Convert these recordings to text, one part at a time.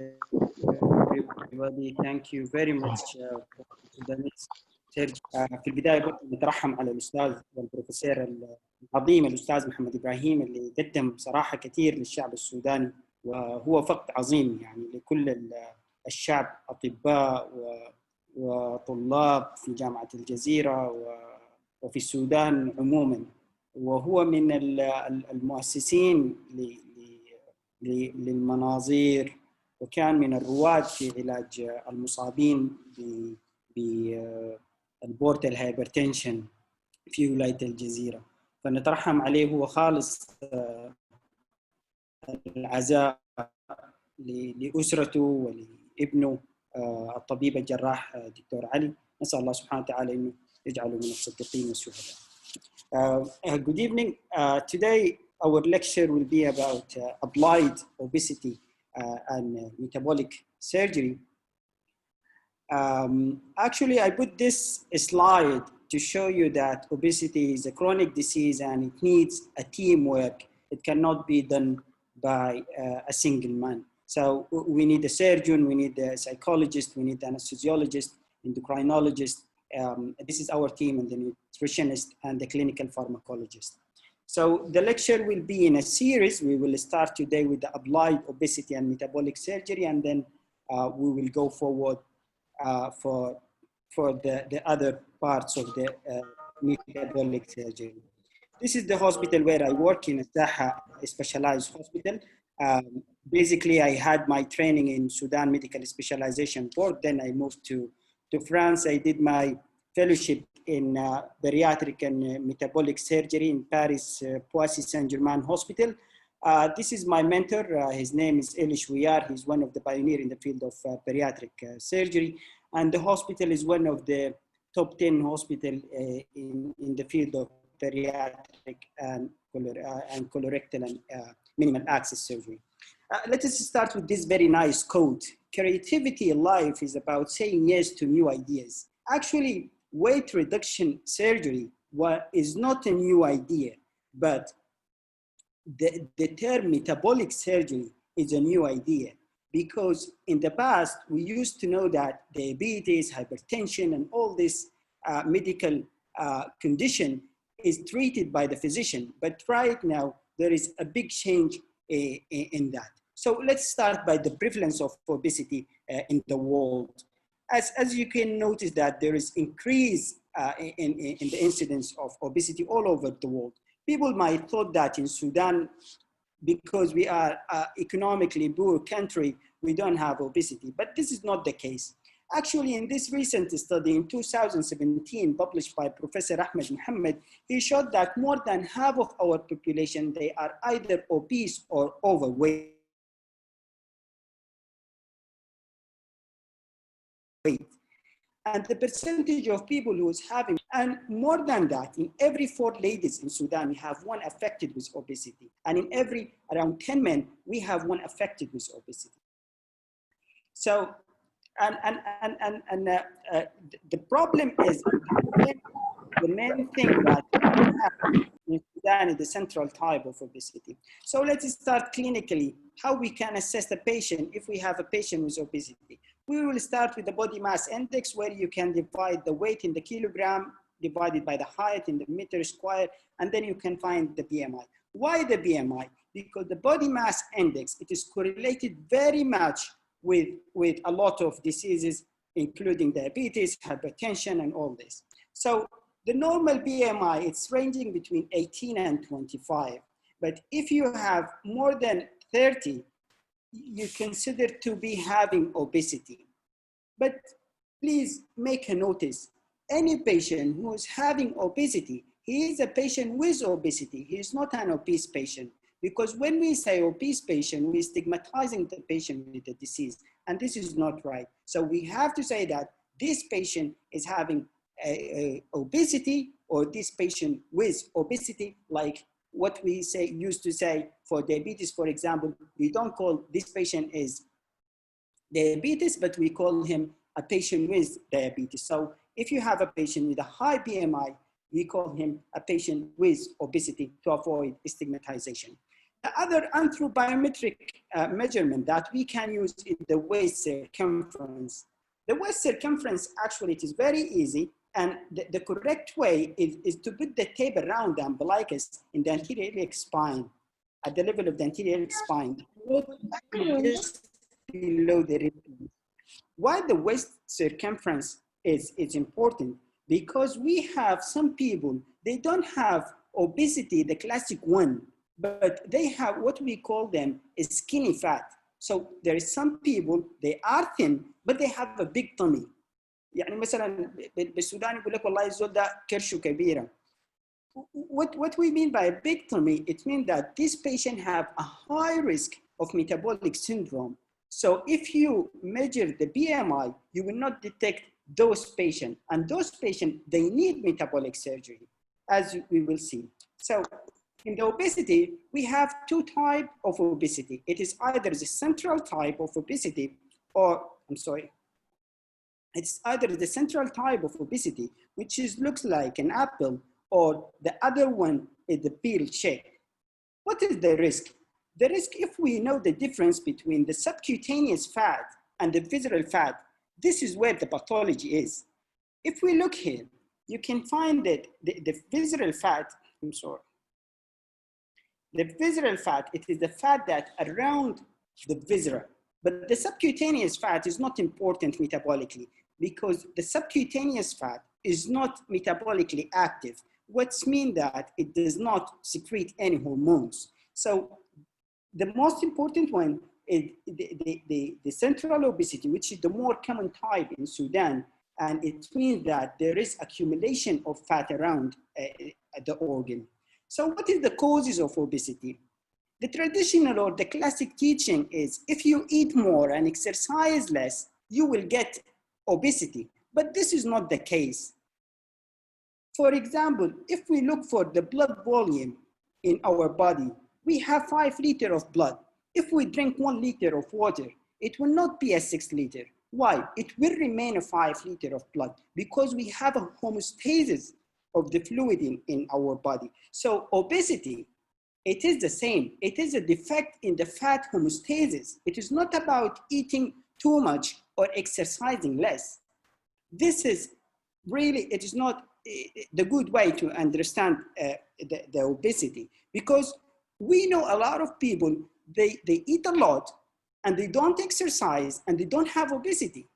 everybody. Thank you very much for Sudanese سيرج. في البداية برضه نترحم على الأستاذ والبروفيسور العظيم الأستاذ محمد إبراهيم اللي قدم صراحة كثير للشعب السوداني، وهو فقد عظيم يعني لكل الشعب، أطباء وطلاب في جامعة الجزيرة وفي السودان عموما، وهو من المؤسسين للمناظير، وكان من الرواد في علاج المصابين بالبورتال هايبرتنشن في ولاية الجزيرة. فنترحم عليه، هو خالص العزاء لأسرته ولابنه الطبيب الجراح دكتور علي. نسأل الله سبحانه وتعالى أنه يجعله من الصديقين والشهداء. Good evening. Today our lecture will be about applied obesity and metabolic surgery. Actually, I put this slide to show you that obesity is a chronic disease and it needs a teamwork. It cannot be done by a single man. So we need a surgeon, we need a psychologist, we need an anesthesiologist, endocrinologist. This is our team, and the nutritionist and the clinical pharmacologist. So the lecture will be in a series. We will start today with the applied obesity and metabolic surgery, and then we will go forward for the other parts of the metabolic surgery. This is the hospital where I work in, Alsaaha, a specialized hospital. Basically, I had my training in Sudan Medical Specialization Board. Then I moved to France. I did my fellowship in bariatric and metabolic surgery in Paris, Poissy Saint-Germain Hospital. This is my mentor. His name is Eli Shwiyar. He's one of the pioneers in the field of bariatric surgery. And the hospital is one of the top 10 hospitals in the field of bariatric and colorectal and minimal access surgery. Let us start with this very nice quote. Creativity in life is about saying yes to new ideas. Actually, weight reduction surgery is not a new idea, but the term metabolic surgery is a new idea, because in the past, we used to know that diabetes, hypertension, and all this medical condition is treated by the physician. But right now, there is a big change in that. So let's start by the prevalence of obesity in the world. As you can notice that there is increase in the incidence of obesity all over the world. People might thought that in Sudan, because we are an economically poor country, we don't have obesity, but this is not the case. Actually, in this recent study in 2017, published by Professor Mohamed, he showed that more than half of our population, they are either obese or overweight. And the percentage of people who is having, and more than that, in every 4 ladies in Sudan, we have one affected with obesity. And in every around 10 men, we have one affected with obesity. So, the problem is, the main thing that we have in Sudan is the central type of obesity. So let's start clinically, how we can assess the patient if we have a patient with obesity. We will start with the body mass index, where you can divide the weight in the kilogram divided by the height in the meter square, and then you can find the BMI. Why the BMI? Because the body mass index, it is correlated very much with a lot of diseases, including diabetes, hypertension, and all this. So the normal BMI, it's ranging between 18 and 25. But if you have more than 30, you consider to be having obesity. But please make a notice, any patient who is having obesity, he is a patient with obesity. He is not an obese patient. Because when we say obese patient, we're stigmatizing the patient with the disease, and this is not right. So we have to say that this patient is having obesity, or this patient with obesity, like what we used to say for diabetes, for example, we don't call this patient is diabetes, but we call him a patient with diabetes. So if you have a patient with a high BMI, we call him a patient with obesity to avoid stigmatization. other anthropometric measurement that we can use is the waist circumference. The waist circumference, actually, it is very easy. And the correct way is to put the tape around the umbilicus in the anterior iliac spine, at the level of the anterior iliac spine, just below the rib. Why the waist circumference is important? Because we have some people, they don't have obesity, the classic one, but they have what we call them is skinny fat. So there is some people, they are thin, but they have a big tummy. يعني مثلا بالسودان يقول لك والله الزول ده كرشه كبيرة. What we mean by a big tummy, it means that this patient have a high risk of metabolic syndrome. So if you measure the BMI, you will not detect those patients, and those patients, they need metabolic surgery, as we will see. So in the obesity, we have two types of obesity. It is either the central type of obesity, or it's either the central type of obesity, which looks like an apple, or the other one is the peel shape. What is the risk? The risk, if we know the difference between the subcutaneous fat and the visceral fat, this is where the pathology is. If we look here, you can find that the visceral fat, the visceral fat, it is the fat that around the viscera, but the subcutaneous fat is not important metabolically, because the subcutaneous fat is not metabolically active, which means that it does not secrete any hormones. So the most important one is the central obesity, which is the more common type in Sudan, and it means that there is accumulation of fat around the organ. So what is the causes of obesity? The traditional or the classic teaching is if you eat more and exercise less, you will get obesity, but this is not the case. For example, if we look for the blood volume in our body, we have 5 liters of blood. If we drink 1 liter of water, it will not be a 6 liter. Why? It will remain a 5 liter of blood because we have a homeostasis of the fluid in our body. So obesity, it is the same. It is a defect in the fat homeostasis. It is not about eating too much or exercising less. This is really, it is not the good way to understand the obesity, because we know a lot of people, they eat a lot and they don't exercise and they don't have obesity,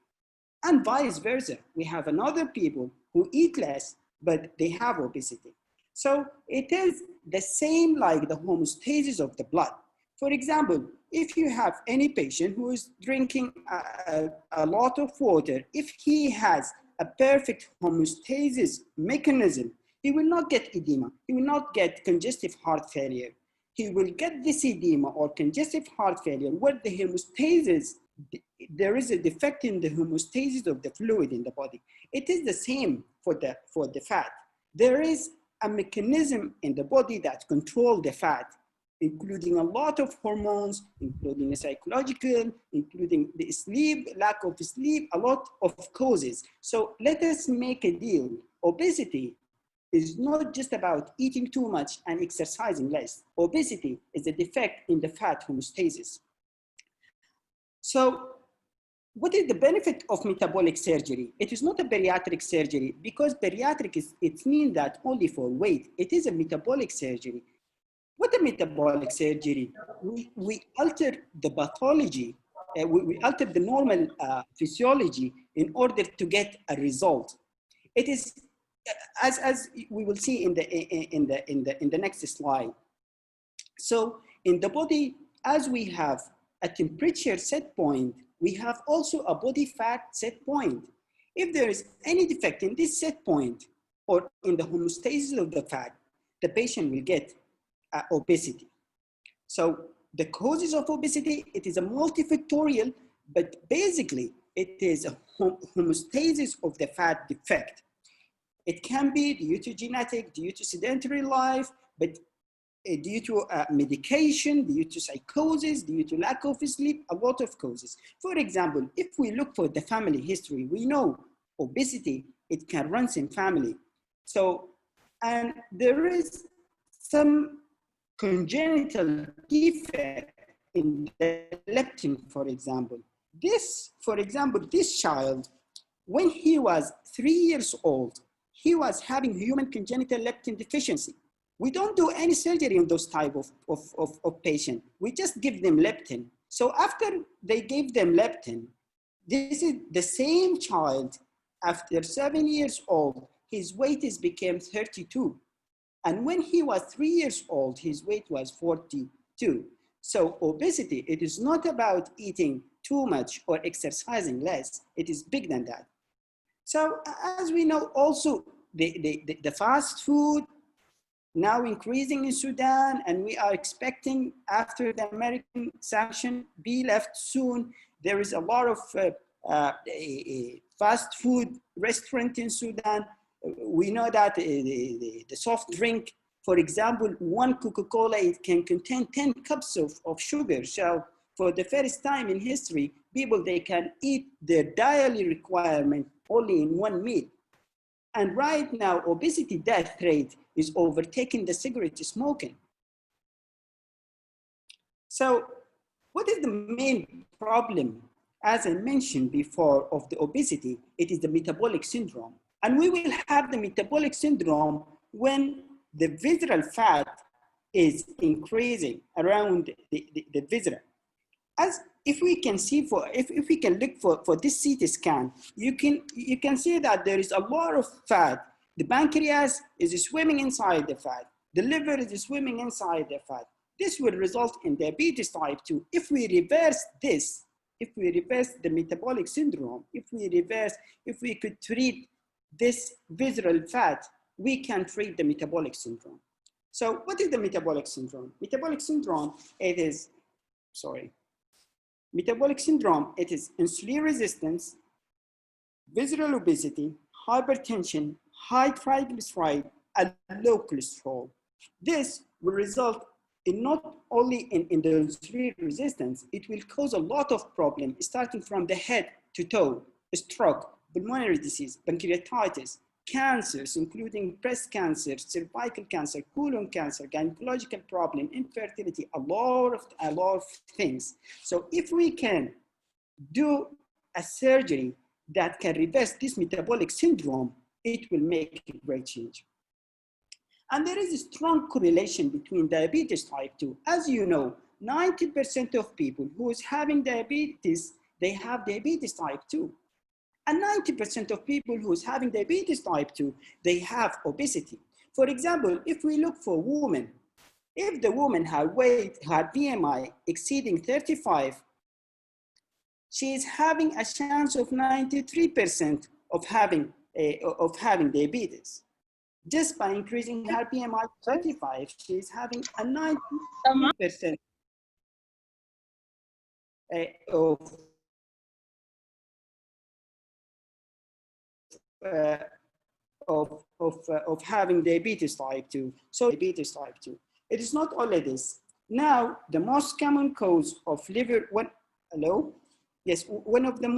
and vice versa. We have another people who eat less, but they have obesity. So it is the same like the homeostasis of the blood. For example, if you have any patient who is drinking a lot of water, if he has a perfect homeostasis mechanism, he will not get edema. He will not get congestive heart failure. He will get this edema or congestive heart failure where the homeostasis, there is a defect in the homeostasis of the fluid in the body. It is the same for the fat. There is a mechanism in the body that controls the fat, including a lot of hormones, including the psychological, including the sleep, lack of sleep, a lot of causes. So let us make a deal. Obesity is not just about eating too much and exercising less. Obesity is a defect in the fat homeostasis. So what is the benefit of metabolic surgery? It is not a bariatric surgery, because bariatric it means that only for weight. It is a metabolic surgery. What a metabolic surgery? We alter the pathology, we alter the normal physiology in order to get a result. It is, as we will see in the next slide. So in the body, as we have a temperature set point, we have also a body fat set point. If there is any defect in this set point or in the homeostasis of the fat, the patient will get obesity. So the causes of obesity, it is a multifactorial, but basically it is a homeostasis of the fat defect. It can be due to genetic, due to sedentary life, but due to medication, due to psychosis, due to lack of sleep, a lot of causes. For example, if we look for the family history, we know obesity, it can run in family. So, and there is some congenital defect in the leptin, for example. This child, when he was 3 years old, he was having human congenital leptin deficiency. We don't do any surgery on those type of patients. We just give them leptin. So after they gave them leptin, this is the same child, after 7 years old, his weight became 32. And when he was 3 years old, his weight was 42. So obesity, it is not about eating too much or exercising less. It is bigger than that. So as we know also, the fast food now increasing in Sudan, and we are expecting after the American sanction be left soon, there is a lot of fast food restaurant in Sudan. We know that the soft drink, for example, one Coca-Cola, it can contain 10 cups of sugar. So for the first time in history, people, they can eat their daily requirement only in one meal. And right now, obesity death rate is overtaking the cigarette smoking. So what is the main problem? As I mentioned before, of the obesity, it is the metabolic syndrome. And we will have the metabolic syndrome when the visceral fat is increasing around the viscera. As if we can see if we can look for this CT scan, you can see that there is a lot of fat. The pancreas is swimming inside the fat. The liver is swimming inside the fat. This will result in diabetes type 2. If we reverse this, if we reverse the metabolic syndrome, if we could treat this visceral fat, we can treat the metabolic syndrome. So what is the metabolic syndrome? Metabolic syndrome, it is insulin resistance, visceral obesity, hypertension, high triglyceride, and low cholesterol. This will result in not only in the insulin resistance, it will cause a lot of problems starting from the head to toe: stroke, pulmonary disease, pancreatitis, cancers, including breast cancer, cervical cancer, colon cancer, gynecological problem, infertility, a lot of things. So if we can do a surgery that can reverse this metabolic syndrome, it will make a great change. And there is a strong correlation between diabetes type 2. As you know, 90% of people who is having diabetes, they have diabetes type 2. And 90% of people who is having diabetes type 2, they have obesity. For example, if we look for women, if the woman had BMI exceeding 35, she is having a chance of 93% of having diabetes. Just by increasing her BMI to 35, she is having a 93% of having diabetes type 2. So diabetes type 2. It is not only this. Now, the most common cause of liver, one of the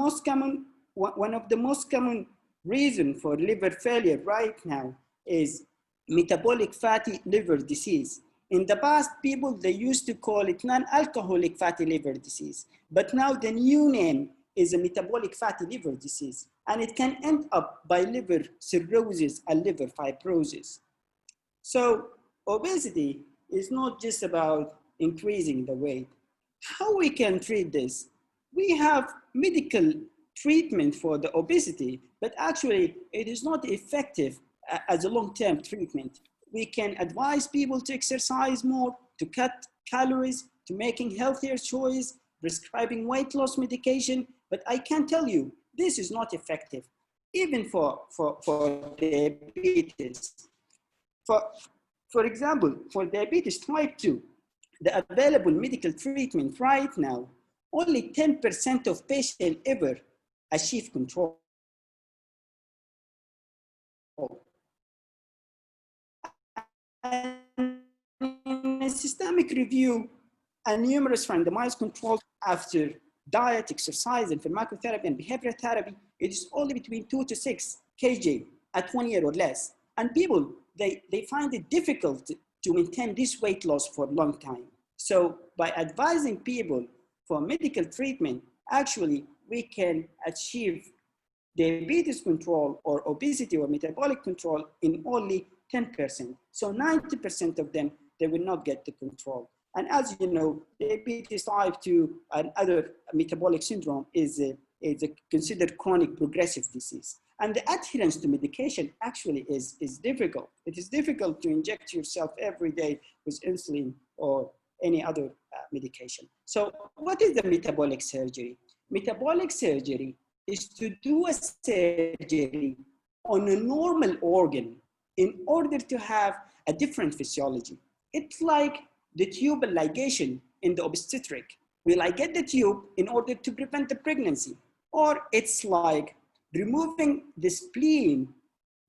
most common reason for liver failure right now is metabolic fatty liver disease. In the past, people, they used to call it non-alcoholic fatty liver disease, but now the new name is a metabolic fatty liver disease, and it can end up by liver cirrhosis and liver fibrosis. So obesity is not just about increasing the weight. How we can treat this? We have medical treatment for the obesity, but actually it is not effective as a long-term treatment. We can advise people to exercise more, to cut calories, to making healthier choices, prescribing weight loss medication, but I can tell you, this is not effective, even for diabetes. For example, for diabetes type 2, the available medical treatment right now, only 10% of patients ever achieve control. And in a systemic review and numerous randomized controls after diet, exercise, and pharmacotherapy and behavioral therapy, it is only between 2 to 6 kg at 1 year or less. And people, they find it difficult to maintain this weight loss for a long time. So by advising people for medical treatment, actually we can achieve diabetes control or obesity or metabolic control in only 10%. So 90% of them, they will not get the control. And as you know, diabetes type 2 and other metabolic syndrome is considered chronic progressive disease. And the adherence to medication actually is difficult. It is difficult to inject yourself every day with insulin or any other medication. So what is the metabolic surgery? Metabolic surgery is to do a surgery on a normal organ in order to have a different physiology. It's like the tubal ligation in the obstetric. We ligate the tube in order to prevent the pregnancy. Or it's like removing the spleen,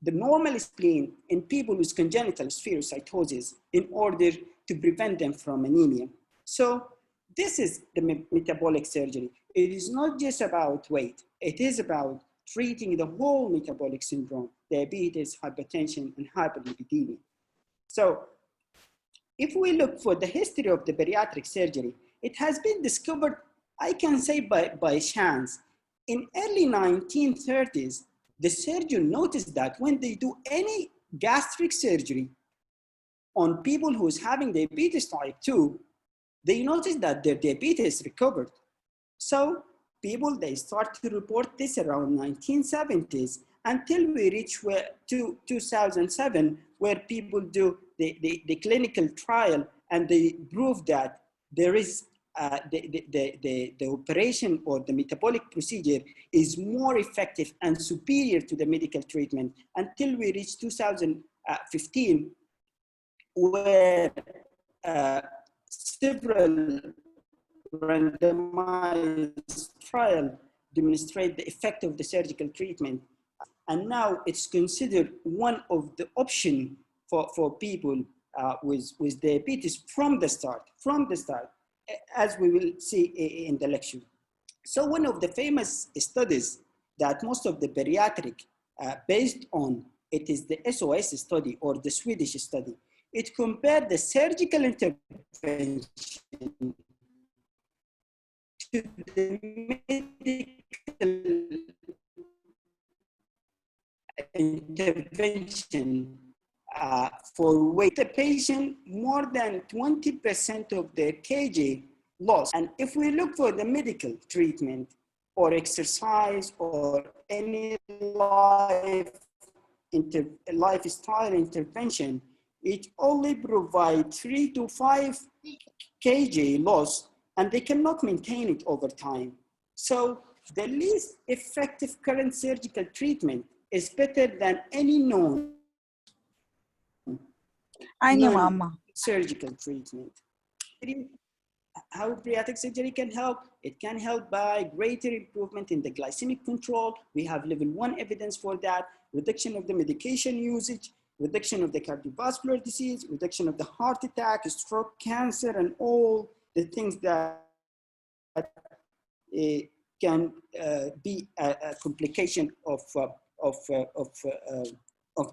the normal spleen in people with congenital spherocytosis in order to prevent them from anemia. So this is the metabolic surgery. It is not just about weight. It is about treating the whole metabolic syndrome, diabetes, hypertension, and hyperlipidemia. So if we look for the history of the bariatric surgery, it has been discovered, I can say by chance. In early 1930s, the surgeon noticed that when they do any gastric surgery on people who is having diabetes type 2, they noticed that their diabetes recovered. So people, they start to report this around 1970s until we reach 2007, where people do the clinical trial and they prove that there is the operation or the metabolic procedure is more effective and superior to the medical treatment until we reach 2015, where several randomized trials demonstrate the effect of the surgical treatment. And now it's considered one of the options for people with diabetes from the start, as we will see in the lecture. So one of the famous studies that most of the bariatric based on, it is the SOS study or the Swedish study. It compared the surgical intervention to the medical intervention for weight. The patient more than 20% of their kg loss. And if we look for the medical treatment or exercise or any lifestyle intervention, it only provides 3 to 5 kg loss, and they cannot maintain it over time. So the least effective current surgical treatment is better than any known surgical treatment. How bariatric surgery can help? It can help by greater improvement in the glycemic control. We have level 1 evidence for that. Reduction of the medication usage, reduction of the cardiovascular disease, reduction of the heart attack, stroke, cancer, and all the things that can be a complication of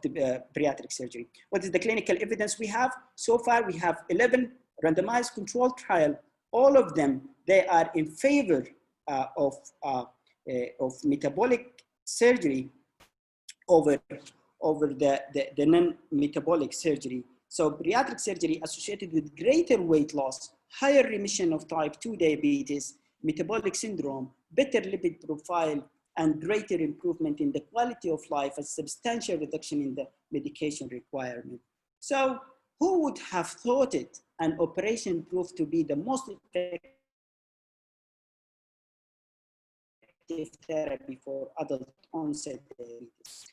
the bariatric surgery. What is the clinical evidence we have? So far, we have 11 randomized controlled trials. All of them, they are in favor of metabolic surgery over the non-metabolic surgery. So bariatric surgery associated with greater weight loss, higher remission of type 2 diabetes, metabolic syndrome, better lipid profile, and greater improvement in the quality of life, a substantial reduction in the medication requirement. So who would have thought it? An operation proved to be the most effective therapy for adult onset diabetes.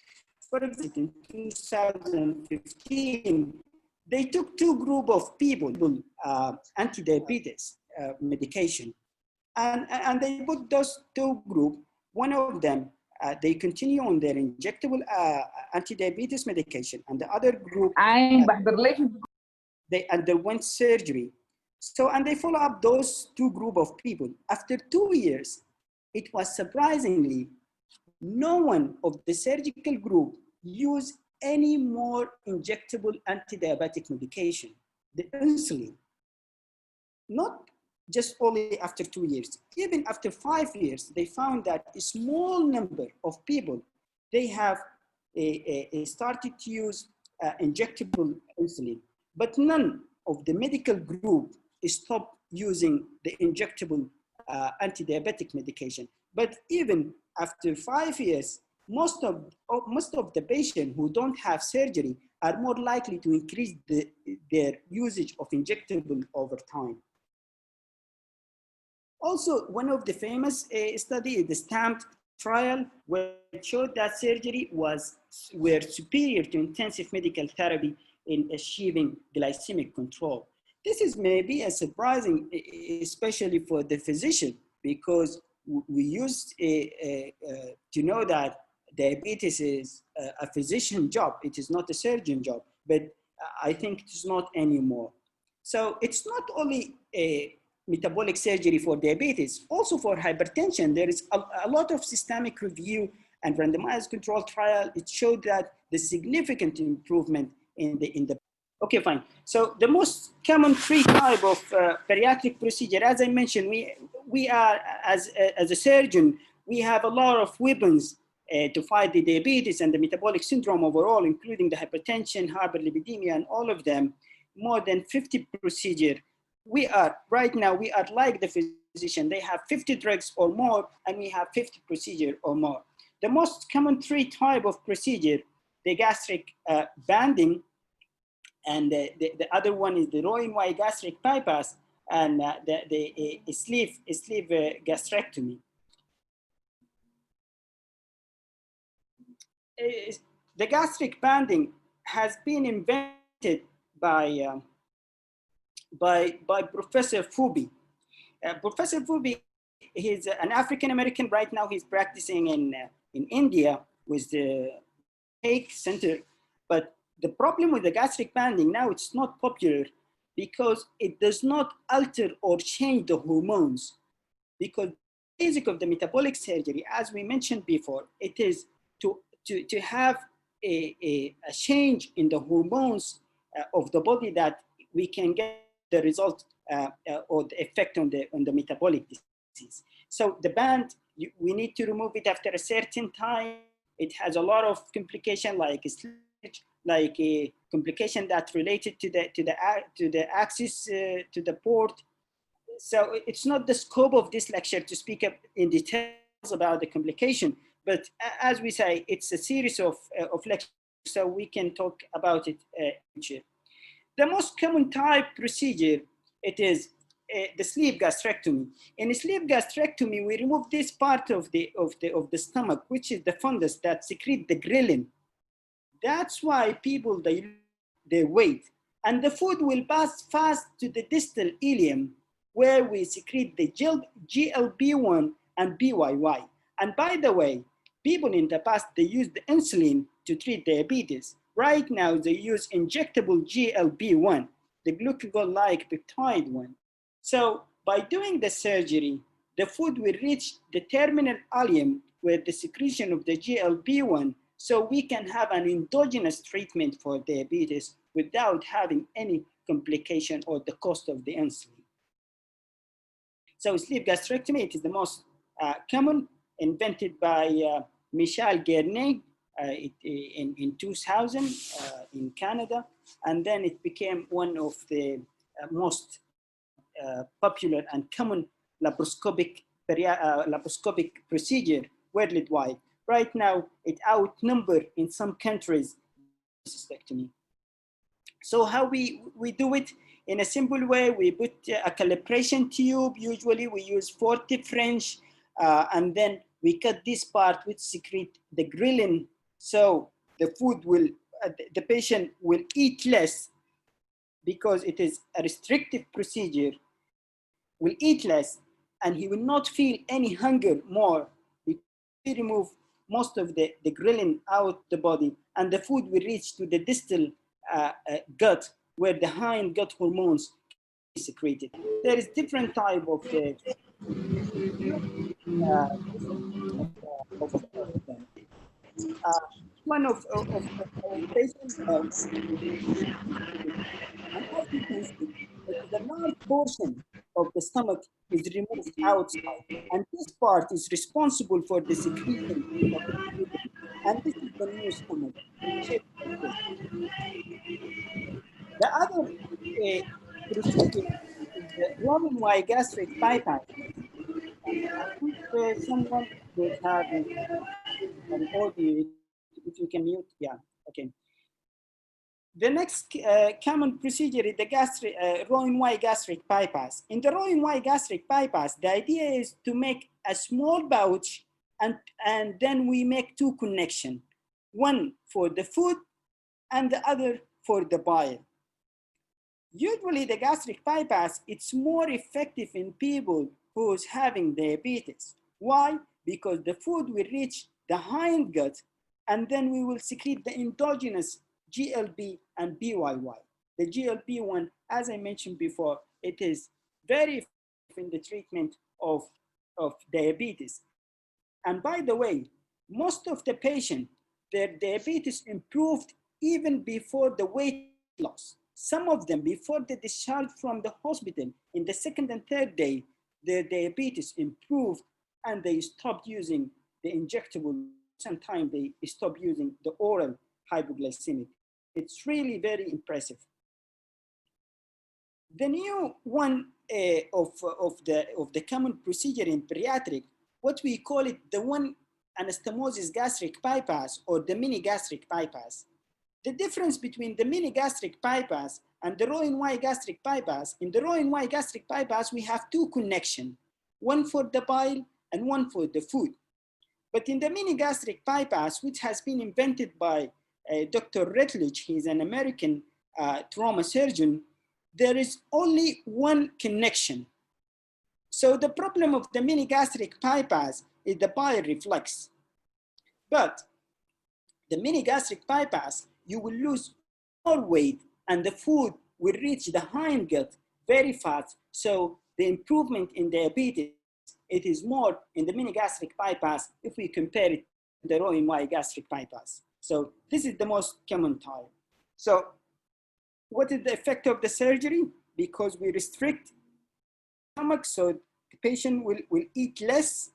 For example, in 2015, they took 2 groups of people, anti-diabetes medication, and they put those 2 groups. One of them, they continue on their injectable anti-diabetes medication, and the other group, they underwent surgery. So, and they follow up those 2 groups of people. After 2 years, it was surprisingly, no one of the surgical group used any more injectable anti-diabetic medication, the insulin. Not just only after 2 years, even after 5 years, they found that a small number of people, they have started to use injectable insulin, but none of the medical group stopped using the injectable anti-diabetic medication. But even after 5 years, most of the patients who don't have surgery are more likely to increase their usage of injectable over time. Also, one of the famous studies, the STAMPed trial, where it showed that surgery were superior to intensive medical therapy in achieving glycemic control. This is maybe a surprising, especially for the physician, because we used to know that diabetes is a physician job. It is not a surgeon job, but I think it's not anymore. So it's not only a metabolic surgery for diabetes, also for hypertension. There is a lot of systemic review and randomized control trial. It showed that the significant improvement in the okay, fine. So the most common three type of bariatric procedure, as I mentioned, we are, as a surgeon, we have a lot of weapons to fight the diabetes and the metabolic syndrome overall, including the hypertension, hyperlipidemia, and all of them, more than 50 procedure. Right now, we are like the physician. They have 50 drugs or more, and we have 50 procedure or more. The most common three type of procedure, the gastric banding, and the other one is the Roux-en-Y gastric bypass, and the sleeve gastrectomy. The gastric banding has been invented by Professor Fubi. Professor Fubi, he's an African-American. Right now he's practicing in India with the Hague Center. But the problem with the gastric banding now, it's not popular because it does not alter or change the hormones. Because the basic of the metabolic surgery, as we mentioned before, it is to have a change in the hormones of the body that we can get the result or the effect on the metabolic disease. So the band, we need to remove it after a certain time. It has a lot of complication, like like a complication that related to the access to the port. So it's not the scope of this lecture to speak up in details about the complication, but as we say, it's a series of lectures, so we can talk about it future. The most common type procedure, it is the sleeve gastrectomy. In sleeve gastrectomy, we remove this part of the stomach, which is the fundus that secrete the ghrelin. That's why people, they wait. And the food will pass fast to the distal ileum, where we secrete the GLP-1 and BYY. And by the way, people in the past, they used the insulin to treat diabetes. Right now, they use injectable GLP-1, the glucagon-like peptide one. So by doing the surgery, the food will reach the terminal ileum where the secretion of the GLP-1, so we can have an endogenous treatment for diabetes without having any complication or the cost of the insulin. So sleeve gastrectomy, it is the most common, invented by Michel Guerney in 2000 in Canada, and then it became one of the most popular and common laparoscopic procedure worldwide. Right now, it outnumbered in some countries cystectomy. So how we do it? In a simple way, we put a calibration tube. Usually we use 40 French, and then we cut this part which secrete the ghrelin. So the food will, the patient will eat less because it is a restrictive procedure, will eat less, and he will not feel any hunger more. We remove most of the ghrelin out the body, and the food will reach to the distal gut, where the hind gut hormones are secreted. There is different type of one of our patients. And as you can see, the large portion of the stomach is removed outside. And this part is responsible for the secretion of the fluid. And this is the new stomach, shaped like this. The other procedure is the Roman Y gastric bypass. I think someone was having an audio, if you can mute, yeah, okay. The next common procedure is the Rowan Y gastric bypass. In the Rowan Y gastric bypass, the idea is to make a small pouch and then we make two connections, one for the food and the other for the bile. Usually the gastric bypass, it's more effective in people who's having diabetes. Why? Because the food will reach the hind gut and then we will secrete the endogenous GLP and BYY. The GLP-1, as I mentioned before, it is very effective in the treatment of diabetes. And by the way, most of the patients, their diabetes improved even before the weight loss. Some of them, before they discharge from the hospital, in the second and third day, their diabetes improved and they stopped using the injectable. Sometimes they stopped using the oral hypoglycemic. It's really very impressive. The new one of the common procedure in bariatric, what we call it, the one anastomosis gastric bypass or the mini gastric bypass. The difference between the mini gastric bypass and the Rowan Y gastric bypass, in the Rowan Y gastric bypass, we have two connections, one for the bile and one for the food. But in the mini gastric bypass, which has been invented by Dr. Rutledge, he's an American trauma surgeon, there is only one connection. So the problem of the mini gastric bypass is the bile reflux. But the mini gastric bypass, you will lose more weight and the food will reach the hind gut very fast. So the improvement in diabetes, it is more in the mini gastric bypass if we compare it to the Rowan Y gastric bypass. So this is the most common type. So what is the effect of the surgery? Because we restrict the stomach, so the patient will eat less,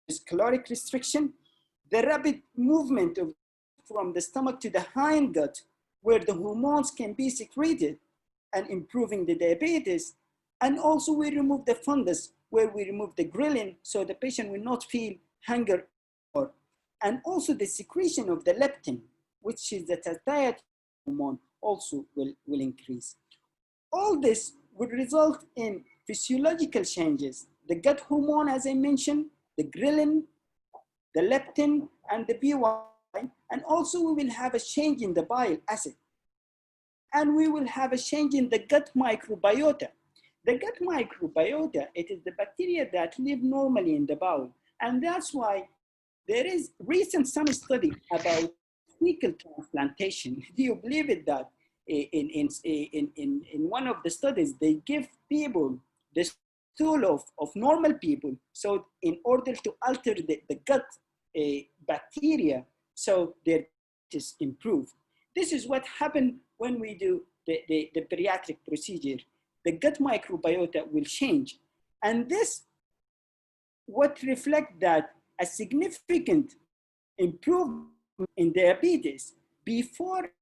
there's caloric restriction. The rapid movement from the stomach to the hind gut, where the hormones can be secreted and improving the diabetes. And also we remove the fundus, where we remove the ghrelin, so the patient will not feel hunger anymore. And also the secretion of the leptin, which is the satiety hormone, also will increase. All this would result in physiological changes. The gut hormone, as I mentioned, the ghrelin, the leptin, and the BY, and also we will have a change in the bile acid. And we will have a change in the gut microbiota. The gut microbiota, it is the bacteria that live normally in the bowel. And that's why there is some study about fecal transplantation. Do you believe it that in one of the studies, they give people the stool of normal people. So in order to alter the gut bacteria, so their is improved. This is what happened when we do the bariatric procedure. The gut microbiota will change. And this what reflect that a significant improvement in diabetes before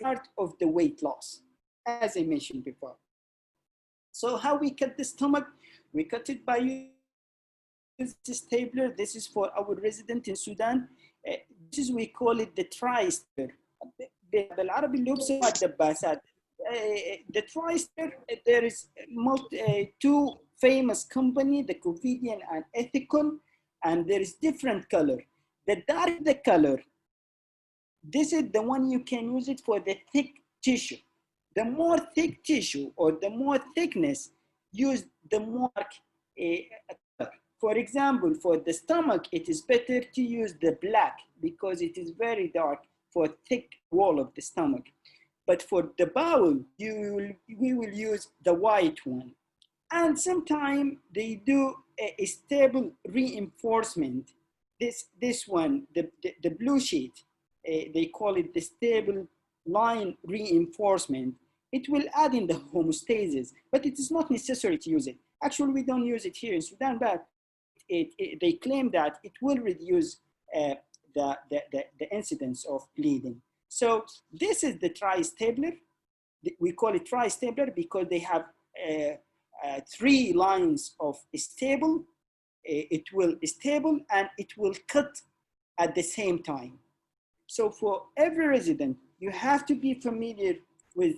part of the weight loss, as I mentioned before. So how we cut the stomach? We cut it by using this stapler. This is for our resident in Sudan. This is, we call it the tri-stapler. بالعربي اللي هو بسموها الدباسات. The tri-stapler, there is two famous company, the Covidian and Ethicon, and there is different color. The darker the color, this is the one you can use it for the thick tissue. The more thick tissue or the more thickness, use the more color. For example, for the stomach, it is better to use the black because it is very dark for thick wall of the stomach. But for the bowel, we will use the white one. And sometimes they do a stable reinforcement. This one, the blue sheet. they call it the stable line reinforcement. It will add in the homeostasis, but it is not necessary to use it. Actually, we don't use it here in Sudan, but they claim that it will reduce the incidence of bleeding. So this is the tri-stabler. We call it tri-stabler because they have 3 lines of stable. It will stable and it will cut at the same time. So for every resident, you have to be familiar with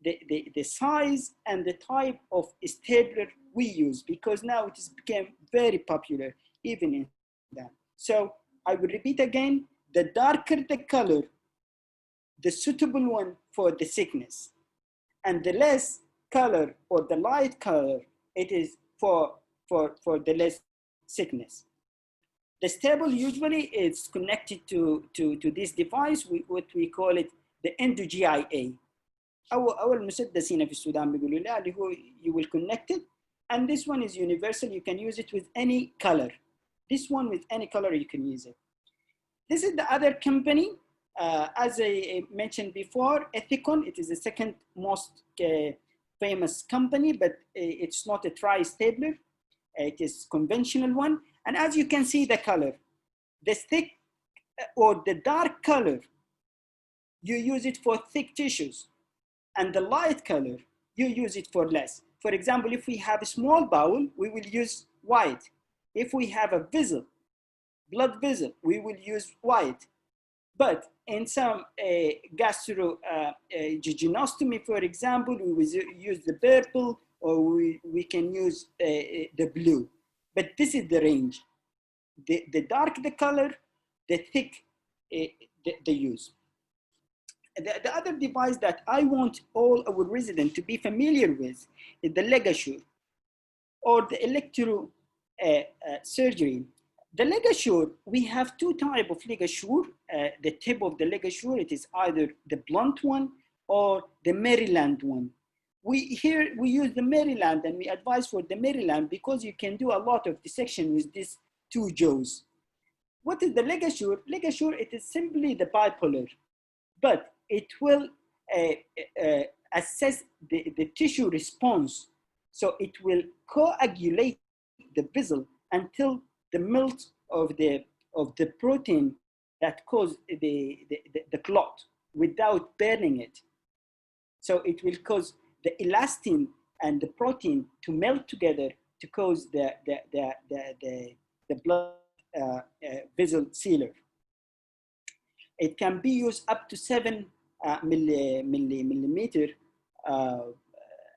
the size and the type of stabler we use, because now it has become very popular even in that. So I will repeat again, the darker the color, the suitable one for the sickness, and the less color or the light color, it is for the less sickness. The stable usually is connected to this device, what we call it the endo-GIA. أول مسدس هنا في السودان بيقولوا له اللي هو you will connect it, and this one is universal. You can use it with any color. This one with any color you can use it. This is the other company. As I mentioned before, Ethicon, it is the second most famous company, but it's not a tri-stabler. It is conventional one. And as you can see the color, the thick or the dark color, you use it for thick tissues. And the light color, you use it for less. For example, if we have a small bowel, we will use white. If we have a vessel, blood vessel, we will use white. But in some gastrojejunostomy, for example, we will use the purple, or we can use the blue. But this is the range. The dark the color, the thick the use. The other device that I want all our residents to be familiar with is the ligature or the electro surgery. The ligature, we have 2 types of ligature. The tip of the ligature, it is either the blunt one or the Maryland one. We use the Maryland, and we advise for the Maryland because you can do a lot of dissection with these 2 jaws. What is the ligature? Ligature, it is simply the bipolar, but it will assess the tissue response. So it will coagulate the vessel until the melt of the protein that cause the clot without burning it. So it will cause the elastin and the protein to melt together to cause the blood vessel sealer. It can be used up to 7 millimeter.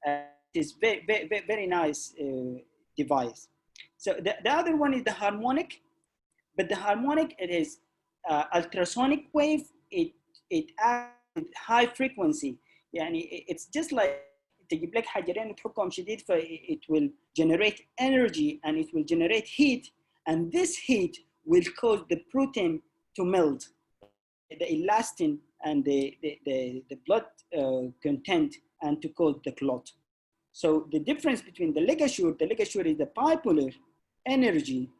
It is very nice device. So the other one is the harmonic, but the harmonic, it is ultrasonic wave. It acts with high frequency. يعني it's just like تجيب لك حجرين وتحكهم شديد, it will generate energy and it will generate heat, and this heat will cause the protein to melt, the elastin and the blood content, and to cause the clot. So the difference between the ligature is the bipolar energy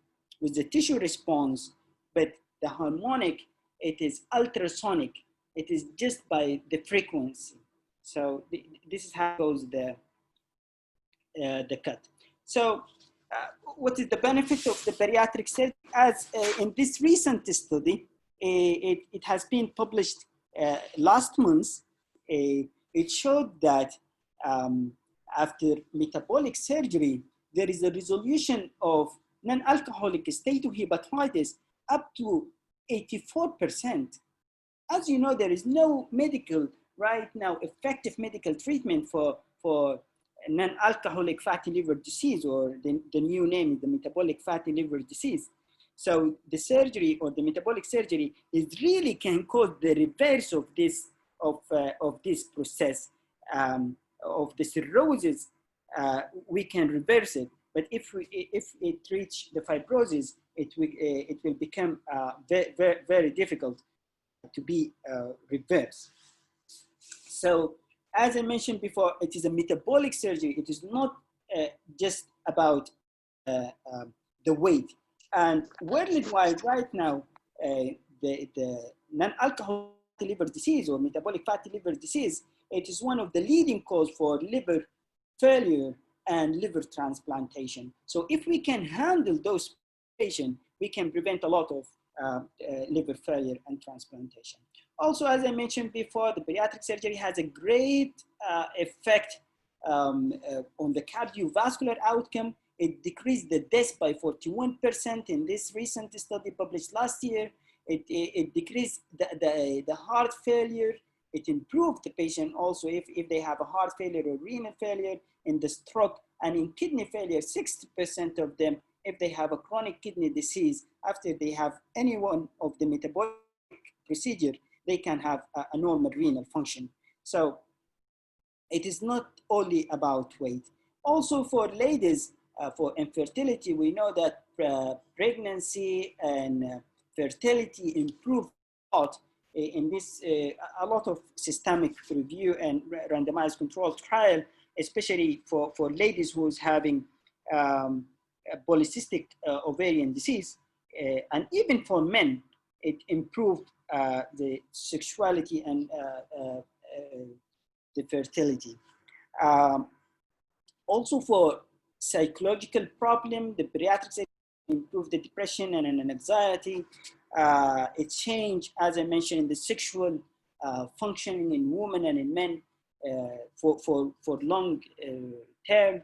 with the tissue response, but the harmonic, it is ultrasonic. It is just by the frequency. So this is how it goes the cut. So what is the benefit of the bariatric surgery? As in this recent study, it has been published last month. It showed that after metabolic surgery, there is a resolution of non-alcoholic steatohepatitis up to 84%. As you know, there is no medical right now effective medical treatment for non-alcoholic fatty liver disease, or the new name is the metabolic fatty liver disease. So the surgery or the metabolic surgery is really can cause the reverse of this process of the cirrhosis. We can reverse it, but if it reach the fibrosis, it will become very difficult to be reversed. So as I mentioned before, it is a metabolic surgery. It is not just about the weight. And worldwide right now, the non-alcoholic liver disease or metabolic fatty liver disease, it is one of the leading causes for liver failure and liver transplantation. So if we can handle those patients, we can prevent a lot of liver failure and transplantation. Also, as I mentioned before, the bariatric surgery has a great effect on the cardiovascular outcome. It decreased the death by 41% in this recent study published last year. It decreased the heart failure. It improved the patient also if they have a heart failure or renal failure, in the stroke, and in kidney failure, 60% of them, if they have a chronic kidney disease, after they have any one of the metabolic procedure, they can have a normal renal function. So it is not only about weight. Also for ladies, for infertility, we know that pregnancy and fertility improve a lot in this, a lot of systemic review and randomized controlled trial, especially for ladies who's having polycystic ovarian disease, and even for men, it improved the sexuality and the fertility. Also for psychological problem, the bariatric surgery improved the depression and anxiety. It changed, as I mentioned, in the sexual functioning in women and in men for long term,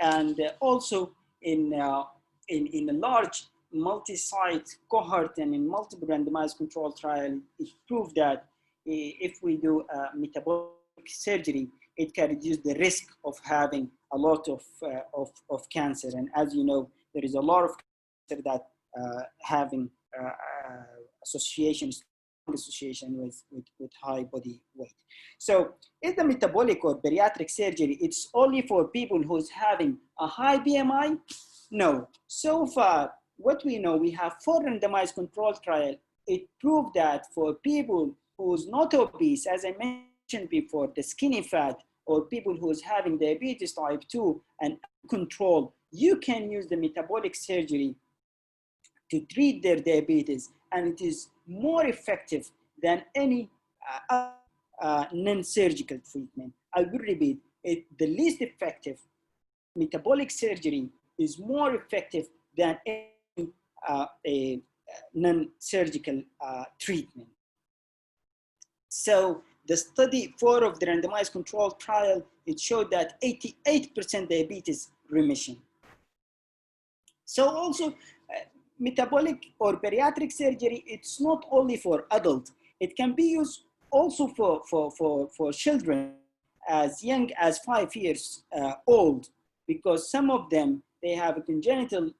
and also in a large multi-site cohort and in multiple randomized control trial, it proved that if we do metabolic surgery, it can reduce the risk of having a lot of cancer. And as you know, there is a lot of cancer that having association with high body weight. So is the metabolic or bariatric surgery, it's only for people who's having a high BMI? No. So far, what we know, we have 4 randomized control trials. It proved that for people who's not obese, as I mentioned before, the skinny fat, or people who's having diabetes type 2 and control, you can use the metabolic surgery to treat their diabetes, and it is more effective than any non-surgical treatment. I will repeat, the least effective metabolic surgery is more effective than any a non-surgical treatment. So the study 4 of the randomized controlled trial, it showed that 88% diabetes remission. So also metabolic or bariatric surgery, it's not only for adults. It can be used also for children as young as 5 years old, because some of them, they have congenital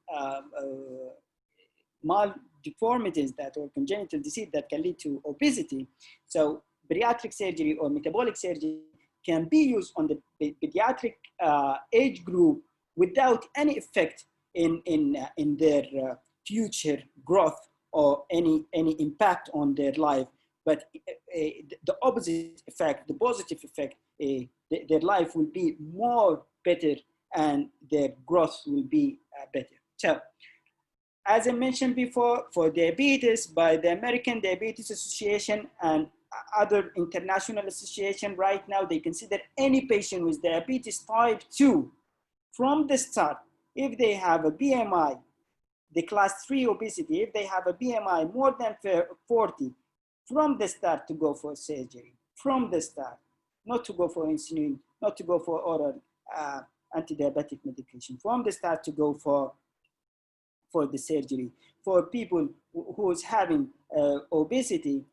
deformities that, or congenital disease that can lead to obesity. So bariatric surgery or metabolic surgery can be used on the pediatric age group without any effect in their future growth or any impact on their life. But the opposite effect, the positive effect, their life will be more better and their growth will be better. So, as I mentioned before, for diabetes, by the American Diabetes Association and other international association right now, they consider any patient with diabetes type 2 from the start, if they have a BMI, the class 3 obesity, if they have a BMI more than 40, from the start to go for surgery, from the start, not to go for insulin, not to go for oral anti-diabetic medication, from the start to go for the surgery. For people who's having obesity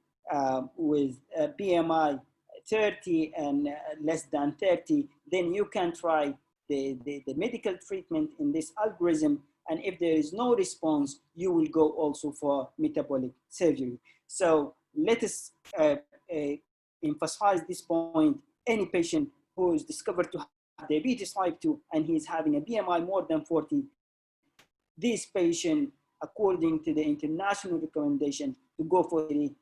with BMI 30 and less than 30, then you can try the medical treatment in this algorithm. And if there is no response, you will go also for metabolic surgery. So let us emphasize this point. Any patient who is discovered to have diabetes type 2 and he is having a BMI more than 40, this patient, according to the international recommendation, to go for it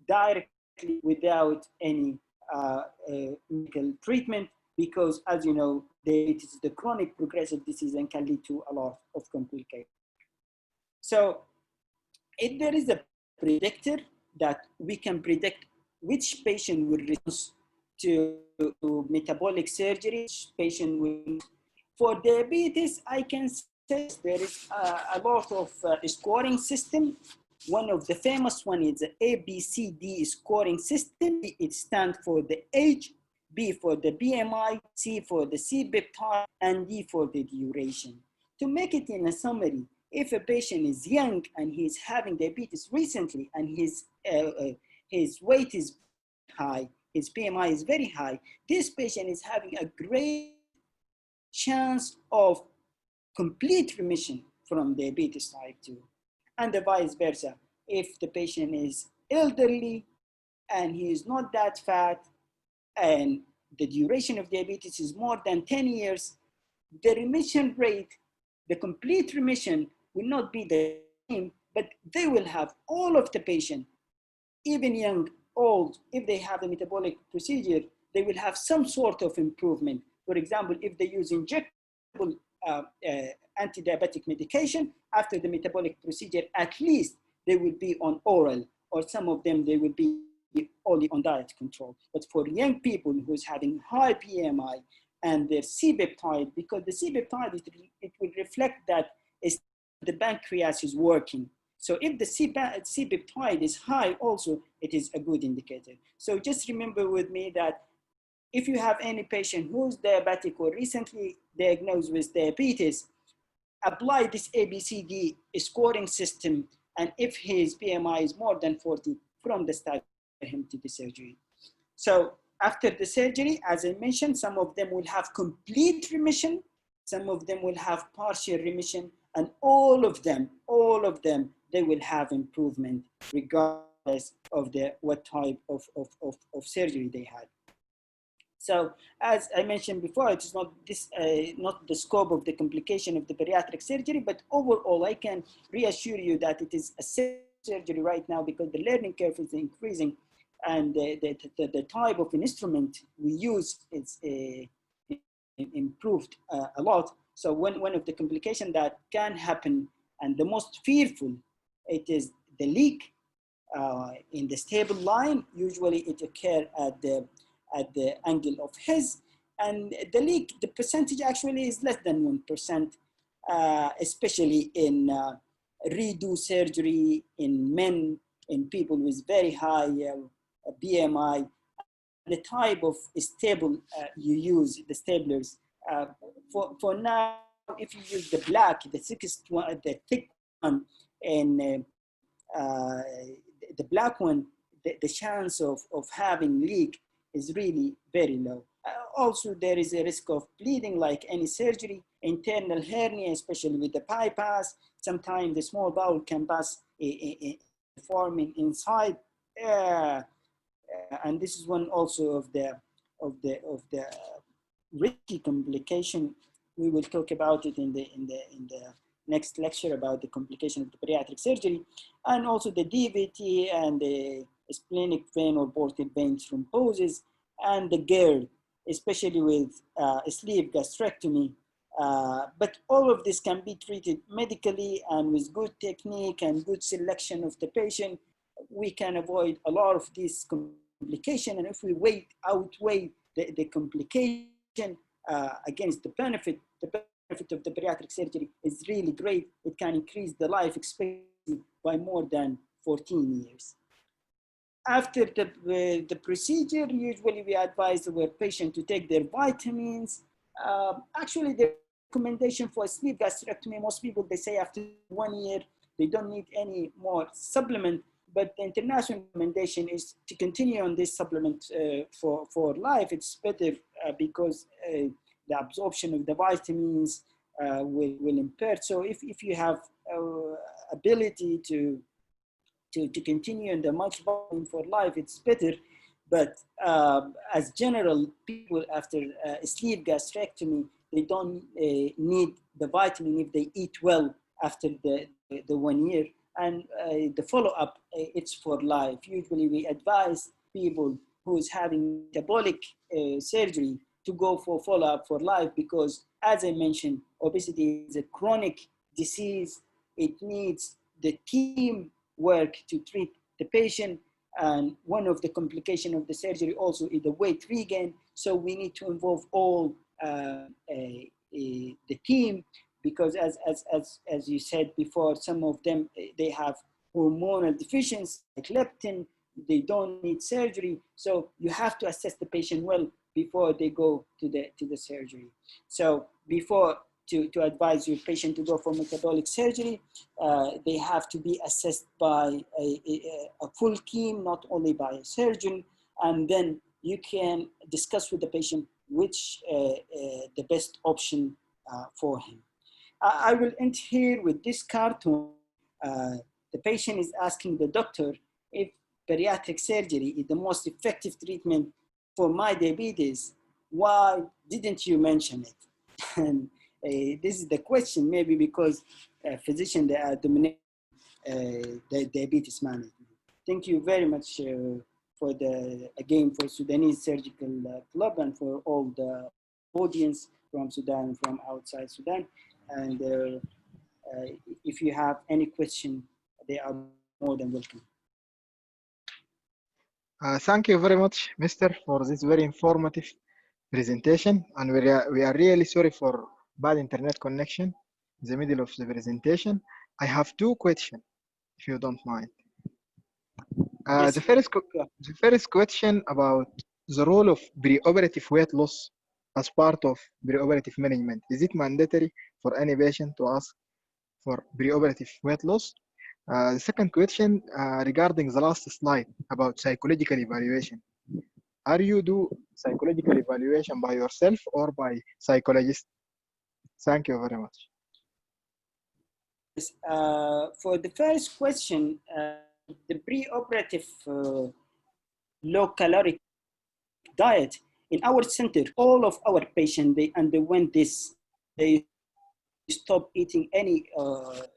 directly without any medical treatment, because as you know, diabetes is the chronic progressive disease and can lead to a lot of complications. So if there is a predictor that we can predict which patient will respond to metabolic surgery, which patient will. For diabetes, I can say there is a lot of scoring system. One of the famous one is the ABCD scoring system. It stands for the age, B for the BMI, C for the C-peptide, and D for the duration. To make it in a summary, if a patient is young and he's having diabetes recently and his weight is high, his BMI is very high, this patient is having a great chance of complete remission from diabetes type 2. And the vice versa. If the patient is elderly and he is not that fat and the duration of diabetes is more than 10 years, the remission rate, the complete remission will not be the same, but they will have all of the patient, even young, old, if they have a metabolic procedure, they will have some sort of improvement. For example, if they use injectable anti-diabetic medication after the metabolic procedure, at least they will be on oral, or some of them, they will be only on diet control. But for young people who's having high BMI and their C-peptide, because the C-peptide, it will reflect that the pancreas is working. So if the C-peptide is high also, it is a good indicator. So just remember with me that if you have any patient who's diabetic or recently diagnosed with diabetes, apply this ABCD scoring system, and if his BMI is more than 40, from the start, him to the surgery. So after the surgery, as I mentioned, some of them will have complete remission, some of them will have partial remission, and all of them, they will have improvement regardless of what type of surgery they had. So as I mentioned before, it is not the scope of the complication of the bariatric surgery, but overall, I can reassure you that it is a surgery right now because the learning curve is increasing, and the type of instrument we use is improved a lot. So one of the complications that can happen, and the most fearful, it is the leak in the stable line. Usually it occurs at the angle of his, and the leak, the percentage actually is less than 1%, especially in redo surgery in men, in people with very high BMI. The type of stable you use, the staplers. For now, if you use the black, the thickest one, the thick one, and the black one, the chance of having leak is really very low. Also, there is a risk of bleeding like any surgery, internal hernia, especially with the bypass. Sometimes the small bowel can pass forming inside. And this is one also of the risky complication. We will talk about it in the next lecture about the complication of the bariatric surgery, and also the DVT and the splenic vein or portal vein thrombosis, and the GERD, especially with sleeve gastrectomy. But all of this can be treated medically, and with good technique and good selection of the patient, we can avoid a lot of these complications. And if we outweigh the complication against the benefit of the bariatric surgery is really great. It can increase the life expectancy by more than 14 years. After the procedure, usually we advise our patient to take their vitamins. Actually, the recommendation for sleeve gastrectomy, most people, they say after 1 year, they don't need any more supplement, but the international recommendation is to continue on this supplement for life. It's better because the absorption of the vitamins will impair. So if you have ability to continue in the multivitamin for life, it's better. But as general, people after sleeve gastrectomy, they don't need the vitamin if they eat well after the 1 year. And the follow-up, it's for life. Usually we advise people who is having metabolic surgery to go for follow-up for life, because as I mentioned, obesity is a chronic disease. It needs the team work to treat the patient. And one of the complications of the surgery also is the weight regain. So we need to involve all the team, because as you said before, some of them, they have hormonal deficiency like leptin, they don't need surgery. So you have to assess the patient well before they go to the surgery. So before to advise your patient to go for metabolic surgery, they have to be assessed by a full team, not only by a surgeon. And then you can discuss with the patient which the best option for him. I will end here with this cartoon. The patient is asking the doctor if bariatric surgery is the most effective treatment for my diabetes. Why didn't you mention it? And this is the question, maybe because physicians, they are dominating the diabetes management. Thank you very much for again, for Sudanese Surgical Club, and for all the audience from Sudan, from outside Sudan. And if you have any question, they are more than welcome. Thank you very much, Mr., for this very informative presentation. And we are really sorry for bad internet connection in the middle of the presentation. I have two questions, if you don't mind. Yes, the first question about the role of preoperative weight loss as part of preoperative management. Is it mandatory for any patient to ask for preoperative weight loss? The second question regarding the last slide about psychological evaluation. Are you do psychological evaluation by yourself or by psychologist? Thank you very much. Yes, for the first question, the preoperative low caloric diet in our center, all of our patients, they underwent this. They stop eating any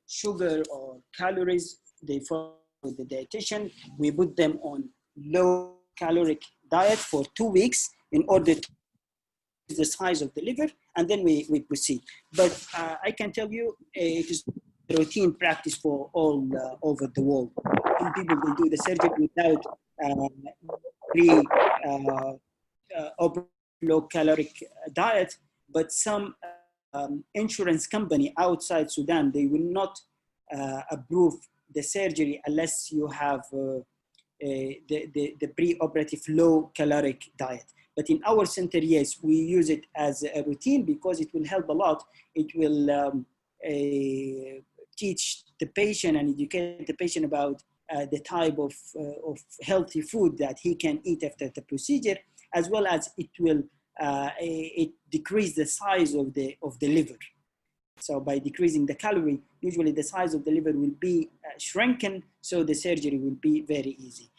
sugar or calories. They follow the dietitian. We put them on low caloric diet for 2 weeks in order to increase the size of the liver, and then we proceed. But I can tell you, it is routine practice for all over the world. Some people, they do the surgery without low caloric diet, but some insurance company outside Sudan, they will not approve the surgery unless you have the preoperative low caloric diet. But in our center, yes, we use it as a routine because it will help a lot. It will teach the patient and educate the patient about the type of healthy food that he can eat after the procedure, as well as it will decrease the size of the liver. So by decreasing the calorie, usually the size of the liver will be shrunken, so the surgery will be very easy.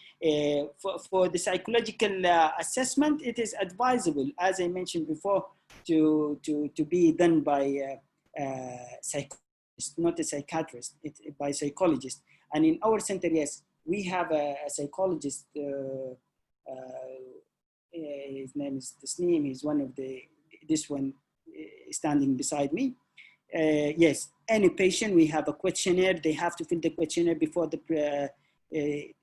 For the psychological assessment, it is advisable, as I mentioned before, to be done by psychologist, not a psychiatrist, by psychologist. And in our center, yes, we have a psychologist. His name is Tasneem. He's one of this one standing beside me. Yes, any patient, we have a questionnaire. They have to fill the questionnaire before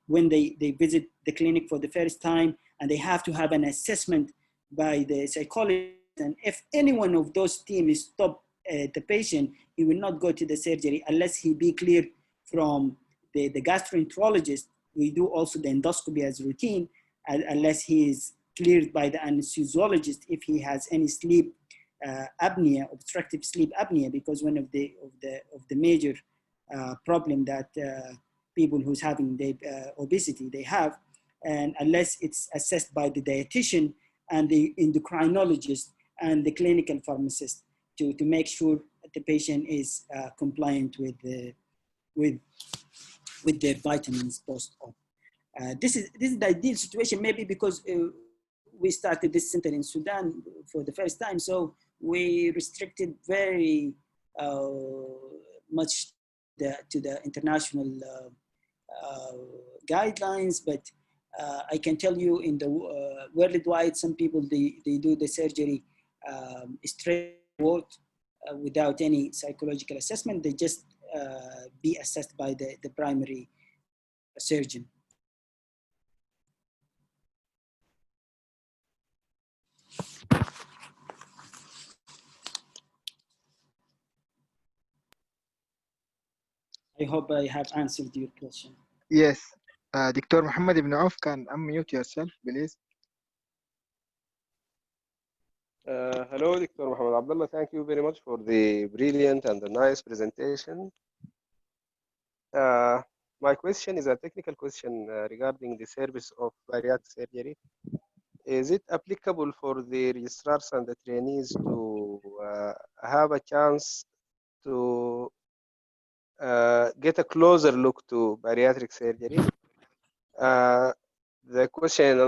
when they visit the clinic for the first time, and they have to have an assessment by the psychologist. And if any one of those teams stop the patient, he will not go to the surgery unless he be cleared from the gastroenterologist. We do also the endoscopy as routine, unless he is cleared by the anesthesiologist if he has any sleep apnea, obstructive sleep apnea, because one of the major problem that people who's having the obesity, they have, and unless it's assessed by the dietitian and the endocrinologist and the clinical pharmacist to make sure that the patient is compliant with their vitamins post-op. This is the ideal situation, maybe because we started this center in Sudan for the first time, so we restricted very much to the international guidelines. But I can tell you, in the worldwide, some people they do the surgery straightforward without any psychological assessment. They just be assessed by the primary surgeon. I hope I have answered your question. Yes. Dr. Mohamed Ibn Auf, can unmute yourself, please. Hello, Dr. Mohamed Abdullah. Thank you very much for the brilliant and the nice presentation. My question is a technical question regarding the service of bariatric surgery. Is it applicable for the registrars and the trainees to have a chance to get a closer look to bariatric surgery? The question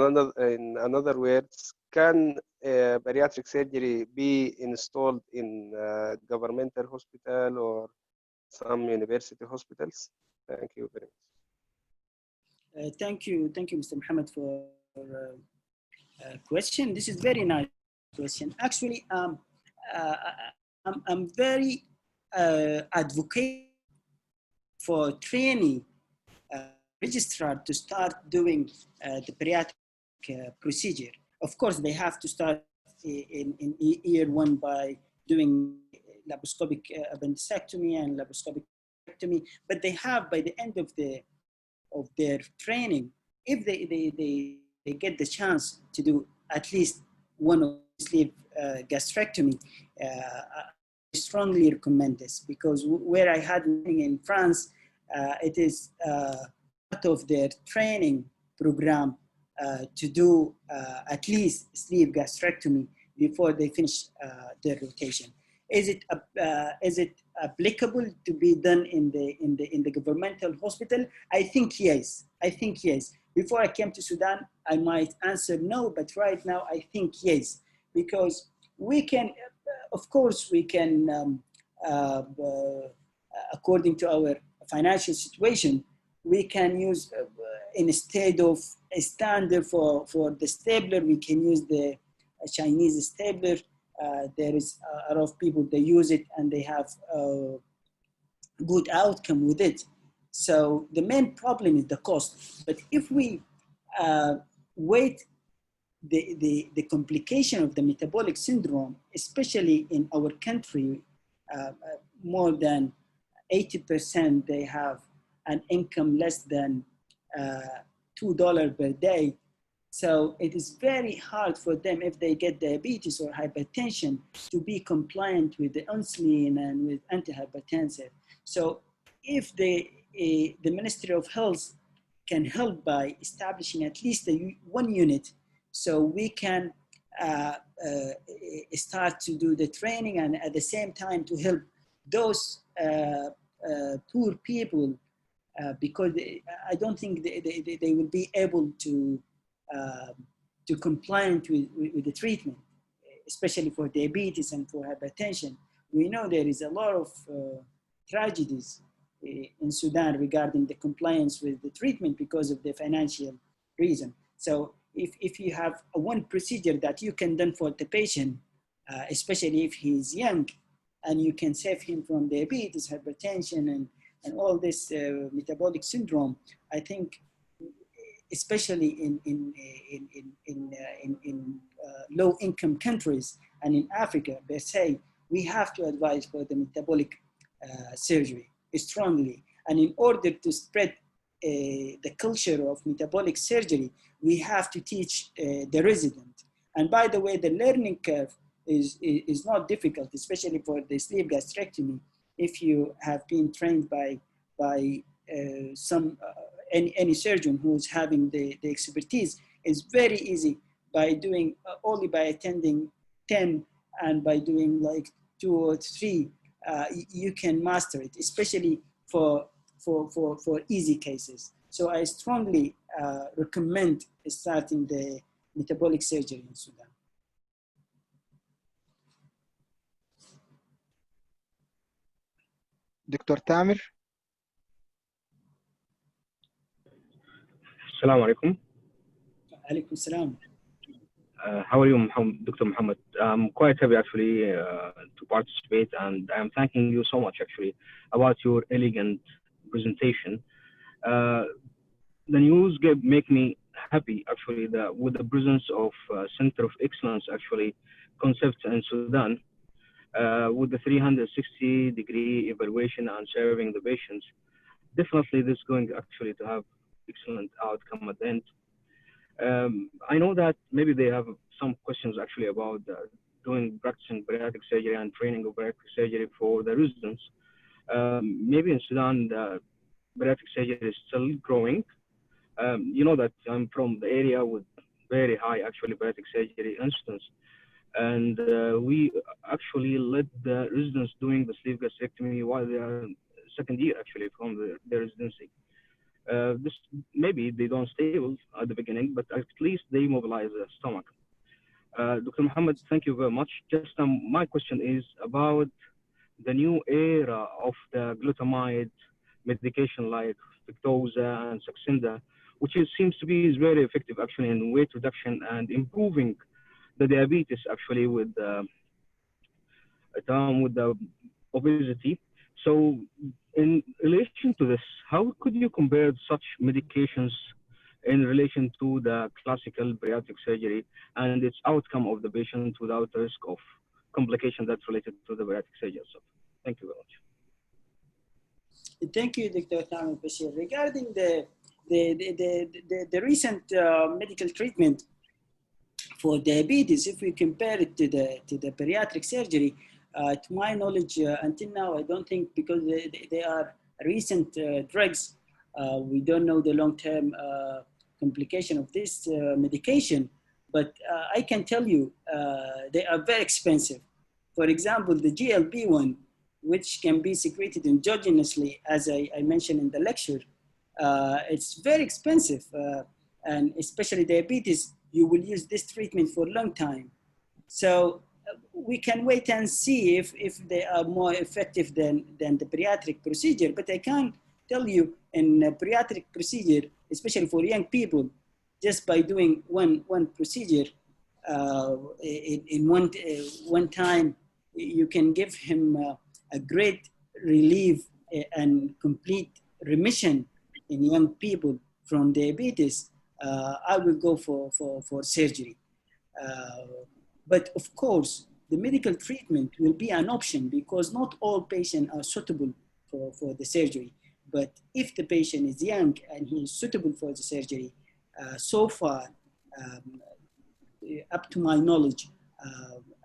in another words, can bariatric surgery be installed in governmental hospital or some university hospitals? Thank you very much. Thank you, Mr. Mohammed, for question. This is very nice question. Actually, I'm very advocate for training registrar to start doing the bariatric procedure. Of course, they have to start in year one by doing laparoscopic appendectomy and laparoscopic hysterectomy, but they have by the end of their training, if they get the chance to do at least one of sleeve gastrectomy, I strongly recommend this, because where I had in France, it is part of their training program to do at least sleeve gastrectomy before they finish their rotation. Is it applicable to be done in the governmental hospital? I think yes. Before I came to Sudan, I might answer no, but right now I think yes, because we can, of course, we can, according to our financial situation, we can use instead of a standard for the stapler, we can use the Chinese stapler. There is a lot of people, they use it and they have a good outcome with it. So the main problem is the cost. But if we wait the complication of the metabolic syndrome, especially in our country, more than 80% they have an income less than $2 per day. So it is very hard for them, if they get diabetes or hypertension, to be compliant with the insulin and with antihypertensive. So if the Ministry of Health can help by establishing at least one unit, so we can start to do the training, and at the same time to help those poor people, because I don't think they will be able to compliant with the treatment, especially for diabetes and for hypertension. We know there is a lot of tragedies in Sudan regarding the compliance with the treatment because of the financial reason. So if you have one procedure that you can done for the patient, especially if he's young, and you can save him from diabetes, hypertension, and all this metabolic syndrome, I think, especially in low-income countries and in Africa, per se, we have to advise for the metabolic surgery strongly. And in order to spread the culture of metabolic surgery, we have to teach the resident. And by the way, the learning curve is not difficult, especially for the sleeve gastrectomy. If you have been trained by any surgeon who's having the expertise, is very easy by doing only by attending 10 and by doing like 2 or 3, you can master it, especially for easy cases. So I strongly recommend starting the metabolic surgery in Sudan. Dr. Tamer. Assalamu alaikum. Alaikum salam. How are you, Dr. Mohammed? I'm quite happy actually to participate, and I'm thanking you so much actually about your elegant presentation. The news make me happy actually with the presence of Center of Excellence actually concepts in Sudan, with the 360-degree evaluation and serving the patients. definitely this is going actually to have excellent outcome at the end. I know that maybe they have some questions actually about doing practicing bariatric surgery and training of bariatric surgery for the residents. Maybe in Sudan, the bariatric surgery is still growing. You know that I'm from the area with very high actually bariatric surgery incidence. And we actually let the residents doing the sleeve gastrectomy while they are second year actually from their residency. This maybe they don't stable at the beginning, but at least they mobilize the stomach. Dr. Mohamed, thank you very much. Just my question is about the new era of the glutamide medication like Victoza and Saxenda, which seems to be very effective actually in weight reduction and improving the diabetes actually with the obesity. So in relation to this, how could you compare such medications in relation to the classical bariatric surgery and its outcome of the patient without the risk of complication that's related to the bariatric surgery itself? Thank you very much. Thank you, Dr. Mohamed Bashir. Regarding the recent medical treatment for diabetes, if we compare it to the bariatric surgery, to my knowledge, until now, I don't think, because they are recent drugs, we don't know the long-term complication of this medication, but I can tell you they are very expensive. For example, the GLP-1, which can be secreted endogenously, as I mentioned in the lecture, it's very expensive, and especially diabetes, you will use this treatment for a long time. So we can wait and see if they are more effective than the bariatric procedure, but I can't tell you in a bariatric procedure, especially for young people, just by doing one procedure in one time, you can give him a great relief and complete remission in young people from diabetes. I will go for surgery. But of course, the medical treatment will be an option because not all patients are suitable for the surgery. But if the patient is young and he is suitable for the surgery, so far, up to my knowledge,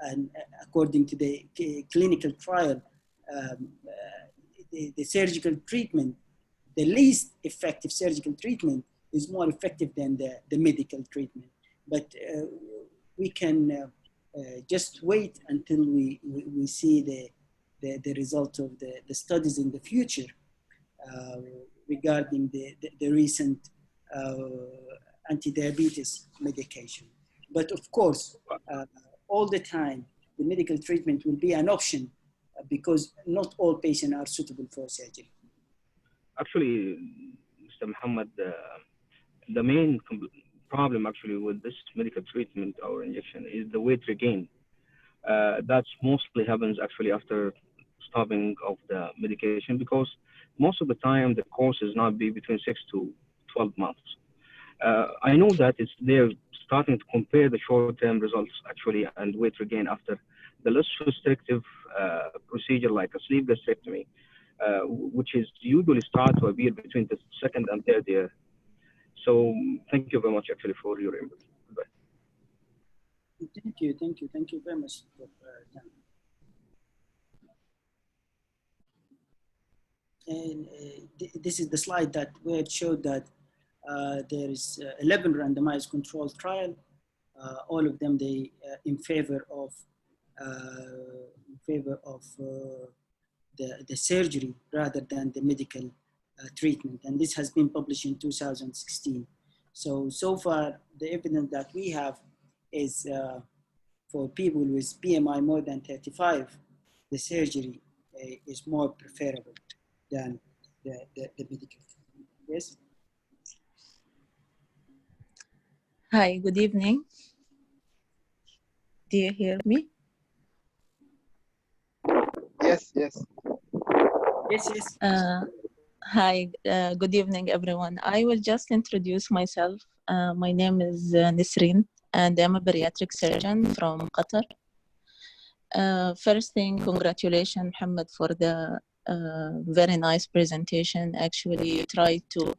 and according to the clinical trial, the surgical treatment, the least effective surgical treatment is more effective than the medical treatment. But we can just wait until we see the results of the studies in the future regarding the recent anti-diabetes medication. But of course, all the time, the medical treatment will be an option because not all patients are suitable for surgery. Actually, Mr. Mohamed, the main problem actually with this medical treatment or injection is the weight regain. That mostly happens actually after stopping of the medication, because most of the time the course is not be between 6 to 12 months. I know that they're starting to compare the short-term results actually and weight regain after the less restrictive procedure like a sleeve gastrectomy, which is usually start to appear between the second and third year. So thank you very much actually for your input. Goodbye. Thank you very much. And this is the slide where it showed that there is 11 randomized controlled trial. All of them in favor of the surgery rather than the medical treatment, and this has been published in 2016. So far, the evidence that we have is for people with BMI more than 35, the surgery is more preferable than the medical treatment. Yes? Hi, good evening. Do you hear me? Yes. Yes. Hi, good evening, everyone. I will just introduce myself. My name is Nisreen, and I'm a bariatric surgeon from Qatar. First thing, congratulations, Mohamed, for the very nice presentation. Actually, tried to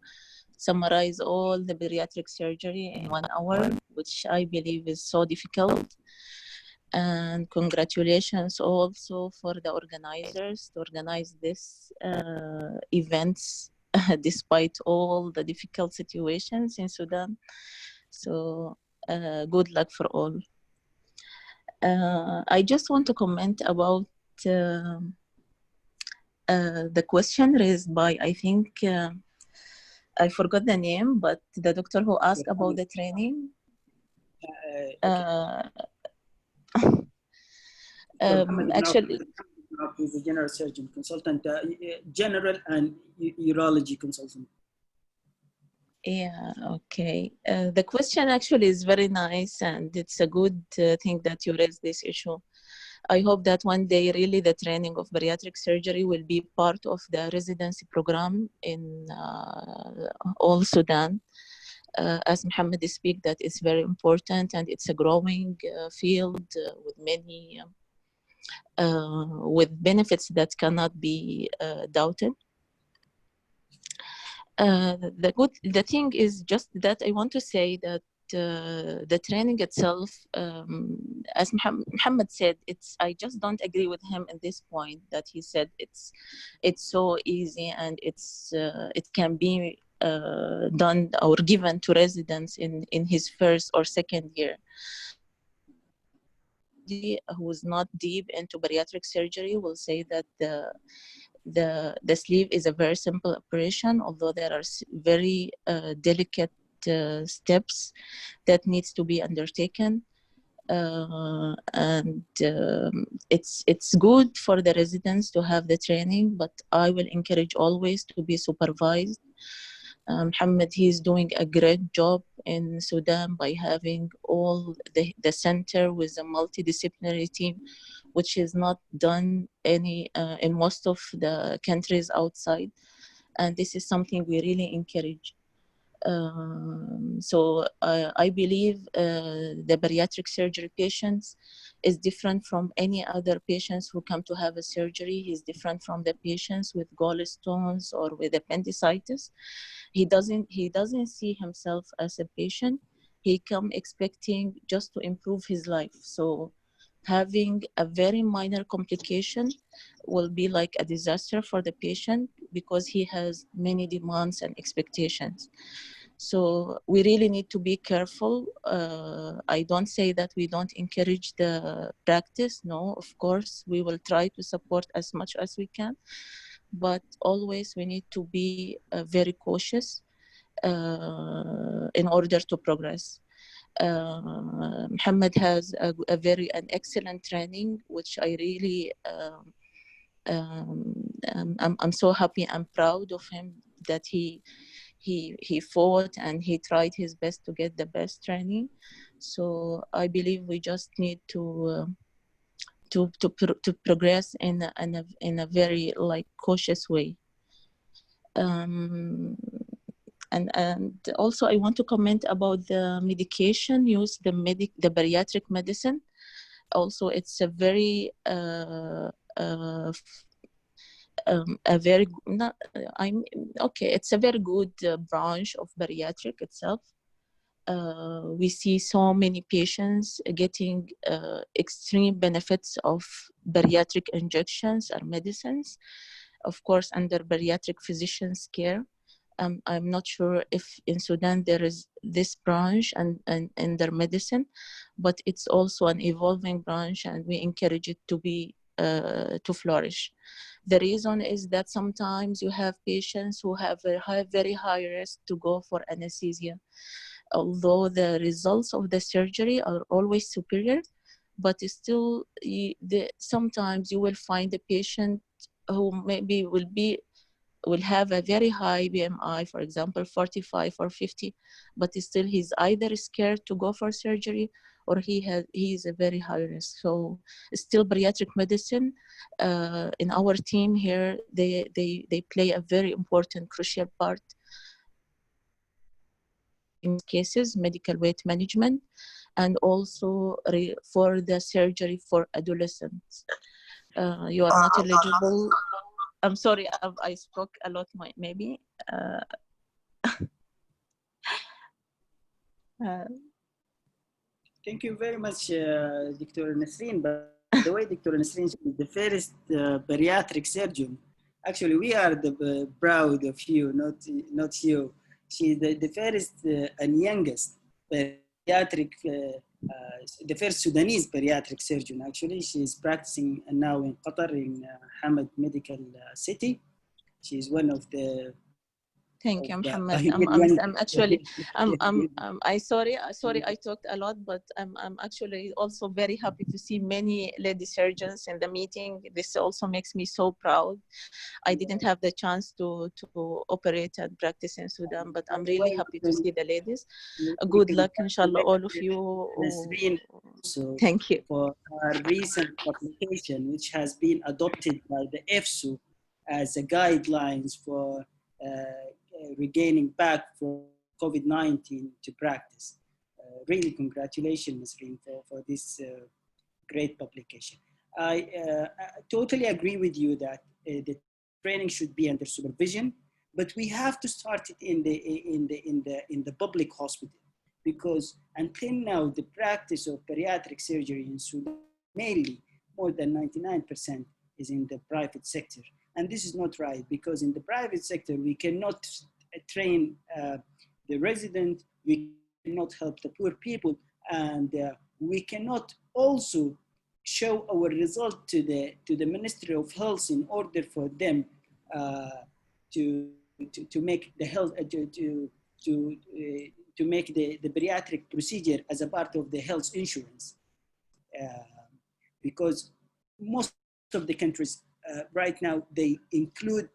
summarize all the bariatric surgery in 1 hour, which I believe is so difficult. And congratulations also for the organizers to organize this events despite all the difficult situations in Sudan. So good luck for all. I just want to comment about the question raised by, I think, I forgot the name, but the doctor who asked about the training. Actually, he's a general surgeon consultant, general and urology consultant. Yeah, okay. The question actually is very nice, and it's a good thing that you raised this issue. I hope that one day really the training of bariatric surgery will be part of the residency program in all Sudan. As Mohamed speak, that is very important, and it's a growing field with many with benefits that cannot be doubted. The thing is just that I want to say that the training itself, as Mohamed said, I just don't agree with him in this point that he said it's so easy and it can be done or given to residents in his first or second year. Who is not deep into bariatric surgery will say that the sleeve is a very simple operation, although there are very delicate steps that needs to be undertaken. And it's good for the residents to have the training, but I will encourage always to be supervised. Mohamed, he's doing a great job in Sudan by having all the center with a multidisciplinary team, which is not done in most of the countries outside. And this is something we really encourage. So I believe the bariatric surgery patients is different from any other patients who come to have a surgery. He's different from the patients with gallstones or with appendicitis. He doesn't see himself as a patient. He come expecting just to improve his life. So having a very minor complication will be like a disaster for the patient because he has many demands and expectations. So we really need to be careful. I don't say that we don't encourage the practice. No, of course, we will try to support as much as we can. But always we need to be very cautious in order to progress. Mohamed has an excellent training, which I really, I'm so happy and proud of him that he fought and he tried his best to get the best training. So I believe we just need to progress in a very cautious way. And also I want to comment about the medication used, the bariatric medicine. Also, it's a very it's a very good branch of bariatric itself. We see so many patients getting extreme benefits of bariatric injections or medicines, of course, under bariatric physician's care. I'm not sure if in Sudan there is this branch and their medicine, but it's also an evolving branch, and we encourage it to be to flourish. The reason is that sometimes you have patients who have a very high risk to go for anesthesia, although the results of the surgery are always superior, but still sometimes you will find a patient who maybe will have a very high BMI, for example, 45 or 50, but still he's either scared to go for surgery or he is a very high risk. So still bariatric medicine in our team here, they play a very important, crucial part in cases, medical weight management, and also for the surgery for adolescents. You are not eligible. I'm sorry, I spoke a lot, maybe. Thank you very much, Dr. Nasreen. By the way, Dr. Nasreen is the first bariatric surgeon. Actually, we are proud of you, not you. She's the first and youngest bariatric, the first Sudanese bariatric surgeon. Actually, she's practicing now in Qatar in Hamad Medical City. She's one of the. Thank you, Mohamed. I'm actually, sorry I talked a lot, but I'm actually also very happy to see many lady surgeons in the meeting. This also makes me so proud. I didn't have the chance to operate and practice in Sudan, but I'm really happy to see the ladies. Good luck, inshallah, all of you. Thank you. For our recent publication, which has been adopted by the EFSU as a guidelines for regaining back from COVID-19 to practice. Really congratulations, Nasreen, for this great publication. I totally agree with you that the training should be under supervision, but we have to start it in the public hospital, because until now the practice of bariatric surgery in Sudan, mainly more than 99%, is in the private sector. And this is not right, because in the private sector, we cannot train the resident, we cannot help the poor people, and we cannot also show our result to the Ministry of Health in order for them to make the health to make the bariatric procedure as a part of the health insurance, because most of the countries right now, they include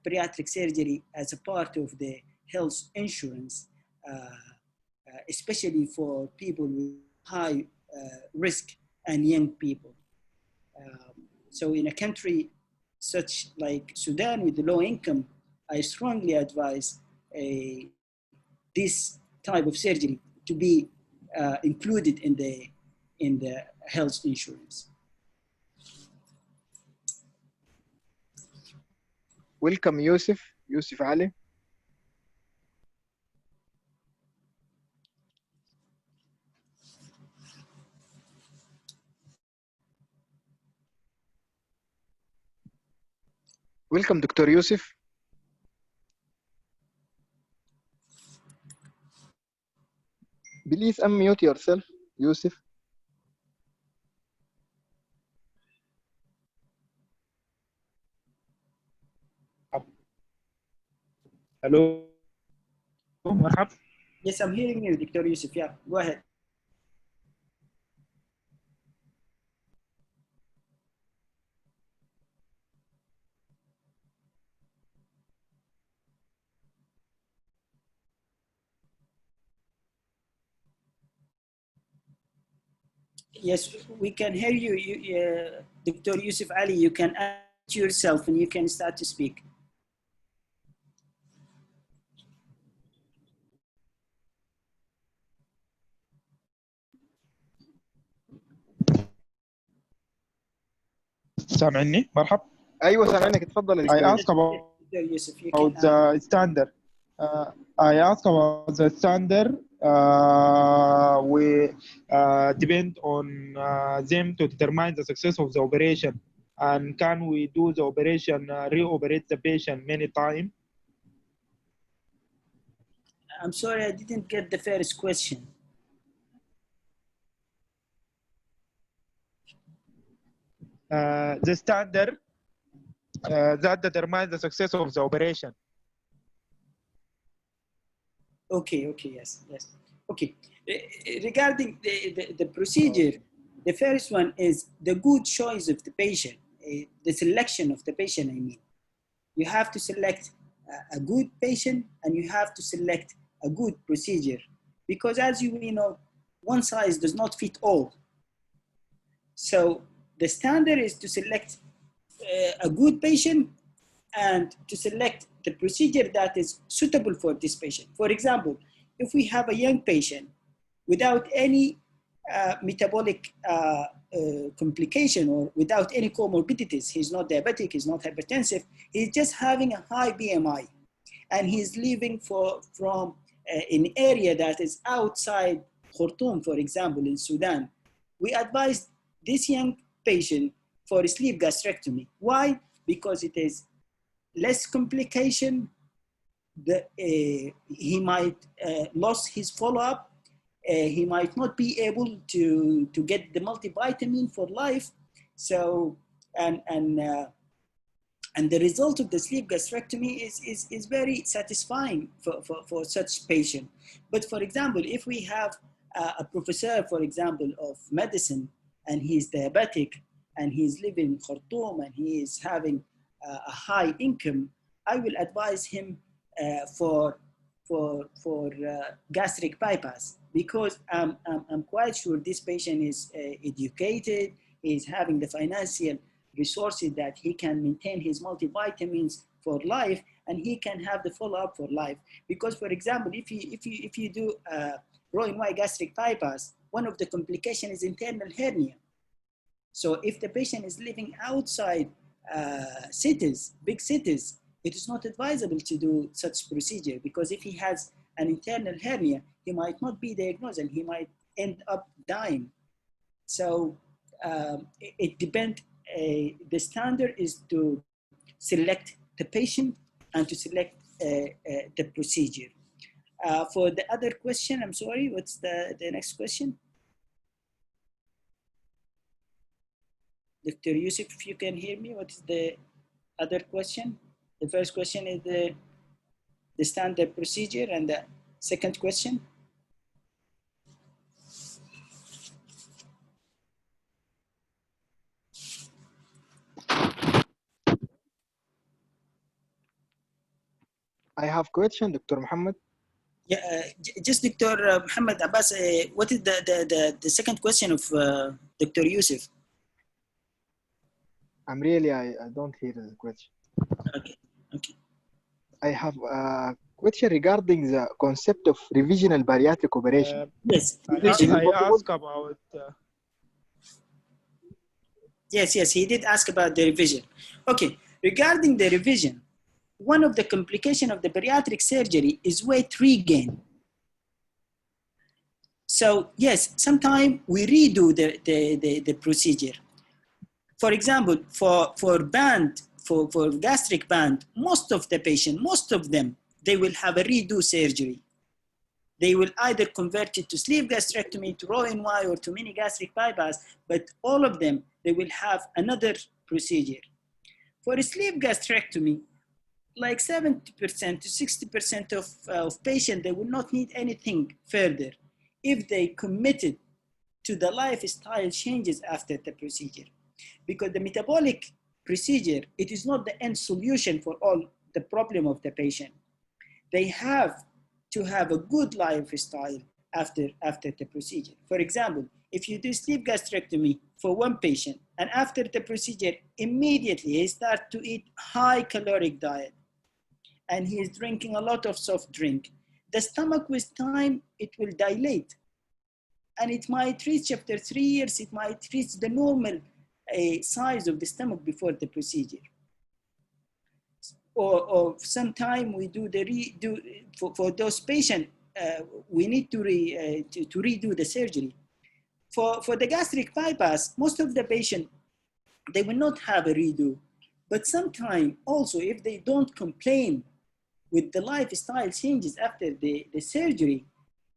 bariatric surgery as a part of the health insurance, especially for people with high risk and young people. So in a country such like Sudan with the low income, I strongly advise this type of surgery to be included in the health insurance. Welcome, Yusuf Ali. Welcome, Dr. Yusuf. Please unmute yourself, Yusuf. Hello, Marhab. Yes, I'm hearing you, Dr. Yusuf. Yeah, go ahead. Yes, we can hear you, Dr. Yusuf Ali. You can unmute yourself and you can start to speak. سامعني مرحب. ايوه سامعينك اتفضل. I ask about the standard. I ask about the standard. We depend on them to determine the success of the operation. And can we do the operation, re-operate the patient many times? I'm sorry, I didn't get the first question. The standard that determines the success of the operation. Okay, yes. Okay, regarding the procedure, the first one is the good choice of the patient, the selection of the patient, I mean. You have to select a good patient and you have to select a good procedure, because as you know, one size does not fit all. So the standard is to select a good patient and to select the procedure that is suitable for this patient. For example, if we have a young patient without any metabolic complication or without any comorbidities. He's not diabetic, he's not hypertensive, he's just having a high BMI. And he's living from an area that is outside Khartoum, for example, in Sudan. We advise this young patient for a sleeve gastrectomy. Why? Because it is less complication. He might lose his follow-up. He might not be able to get the multivitamin for life. So, and the result of the sleeve gastrectomy is very satisfying for such patient. But for example, if we have a professor, for example, of medicine, and he's diabetic, and he's living in Khartoum, and he is having a high income, I will advise him for gastric bypass, because I'm quite sure this patient is educated, is having the financial resources that he can maintain his multivitamins for life, and he can have the follow-up for life. Because, for example, if you do Roux-en-Y gastric bypass, one of the complications is internal hernia. So if the patient is living outside cities, big cities, it is not advisable to do such procedure, because if he has an internal hernia, he might not be diagnosed and he might end up dying. So it depends. The standard is to select the patient and to select the procedure. For the other question, I'm sorry, what's the next question? Dr. Yusuf, if you can hear me, what is the other question? The first question is the standard procedure, and the second question? I have question, Dr. Mohammed. Yeah, just Dr. Mohamed Abbas, what is the second question of Dr. Yusuf? I don't hear the question. Okay, okay. I have a question regarding the concept of revisional bariatric operation. Yes. I ask about... Yes, he did ask about the revision. Okay, regarding the revision, one of the complications of the bariatric surgery is weight regain. So yes, sometimes we redo the procedure. For example, for gastric band, most of the patient, most of them, they will have a redo surgery. They will either convert it to sleeve gastrectomy, to Roux-en-Y, or to mini gastric bypass, but all of them, they will have another procedure. For a sleeve gastrectomy, like 70% to 60% of patients, they will not need anything further if they committed to the lifestyle changes after the procedure. Because the metabolic procedure, it is not the end solution for all the problem of the patient. They have to have a good lifestyle after the procedure. For example, if you do sleeve gastrectomy for one patient, and after the procedure, immediately he starts to eat high caloric diet, and he is drinking a lot of soft drink, the stomach with time, it will dilate. And it might reach, after 3 years, it might reach the normal size of the stomach before the procedure. Or sometime we do for those patients, we need to redo the surgery. For the gastric bypass, most of the patients, they will not have a redo. But sometimes also, if they don't complain with the lifestyle changes after the surgery,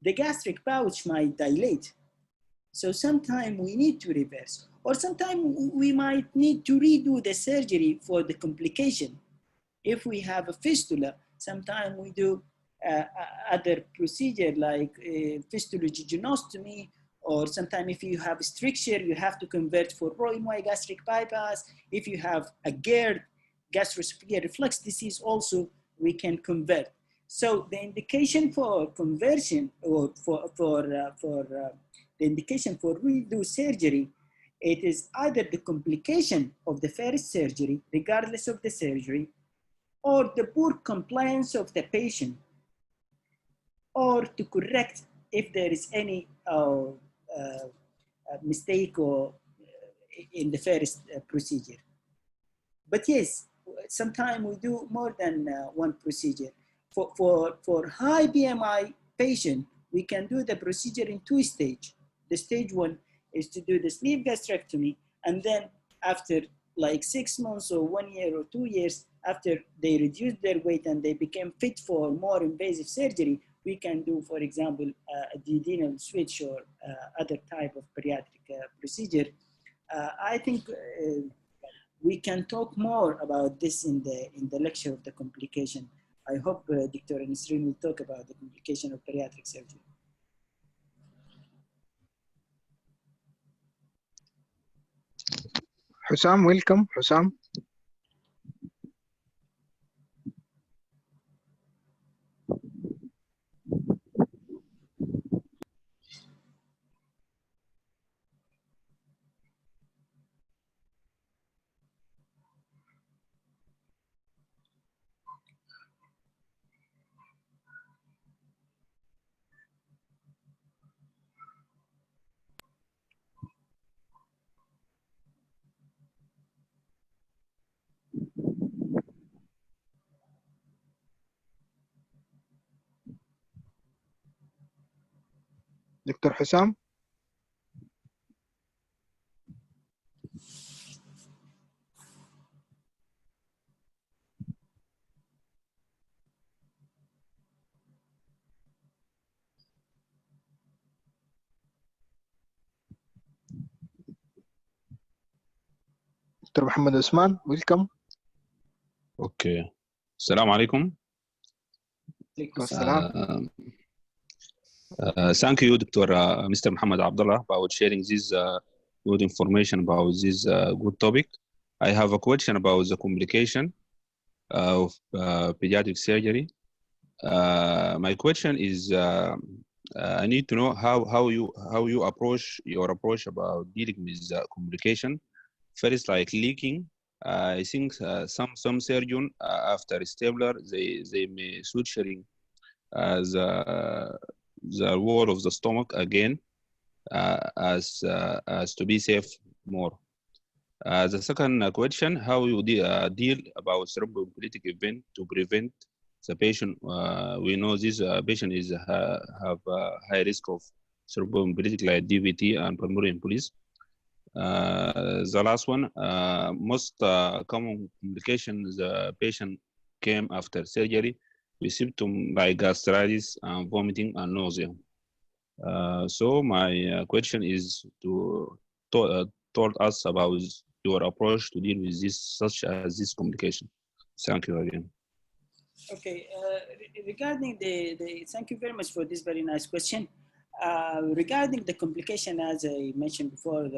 the gastric pouch might dilate. So sometimes we need to reverse, or sometimes we might need to redo the surgery for the complication. If we have a fistula, sometimes we do other procedure like fistula jejunostomy, or sometimes if you have a stricture, you have to convert for Roux-en-Y gastric bypass. If you have a GERD, gastroesophageal reflux disease, also we can convert. So the indication for conversion, or for the indication for redo surgery, it is either the complication of the first surgery, regardless of the surgery, or the poor compliance of the patient, or to correct if there is any mistake or in the first procedure. But yes, sometimes we do more than one procedure. For high BMI patient, we can do the procedure in 2 stages. The stage 1 is to do the sleeve gastrectomy, and then after like 6 months or 1 year or 2 years, after they reduce their weight and they become fit for more invasive surgery, we can do, for example, a duodenal switch or other type of bariatric procedure. I think we can talk more about this in the lecture of the complication. I hope Dr. Nisreen will talk about the complication of bariatric surgery. Hussam, welcome, Hussam. Dr. Hussam. Dr. Mohamed Usman, welcome. Okay. Assalamu alaikum. Thank you, Dr. Mr. Mohamed Abdullah, about sharing this good information about this good topic. I have a question about the complication of pediatric surgery. My question is, I need to know how you approach about dealing with complication. First, like leaking. I think some surgeon after stapler they may suturing the wall of the stomach again as to be safe more. The second question, how you deal about thromboembolic event to prevent the patient. We know this patient is have high risk of thromboembolic like DVT and pulmonary embolism. The last one, most common complications the patient came after surgery with symptoms like gastritis, vomiting, and nausea. So my question is to told us about your approach to deal with this, such as this complication. Thank you again. Okay, regarding thank you very much for this very nice question. Regarding the complication, as I mentioned before,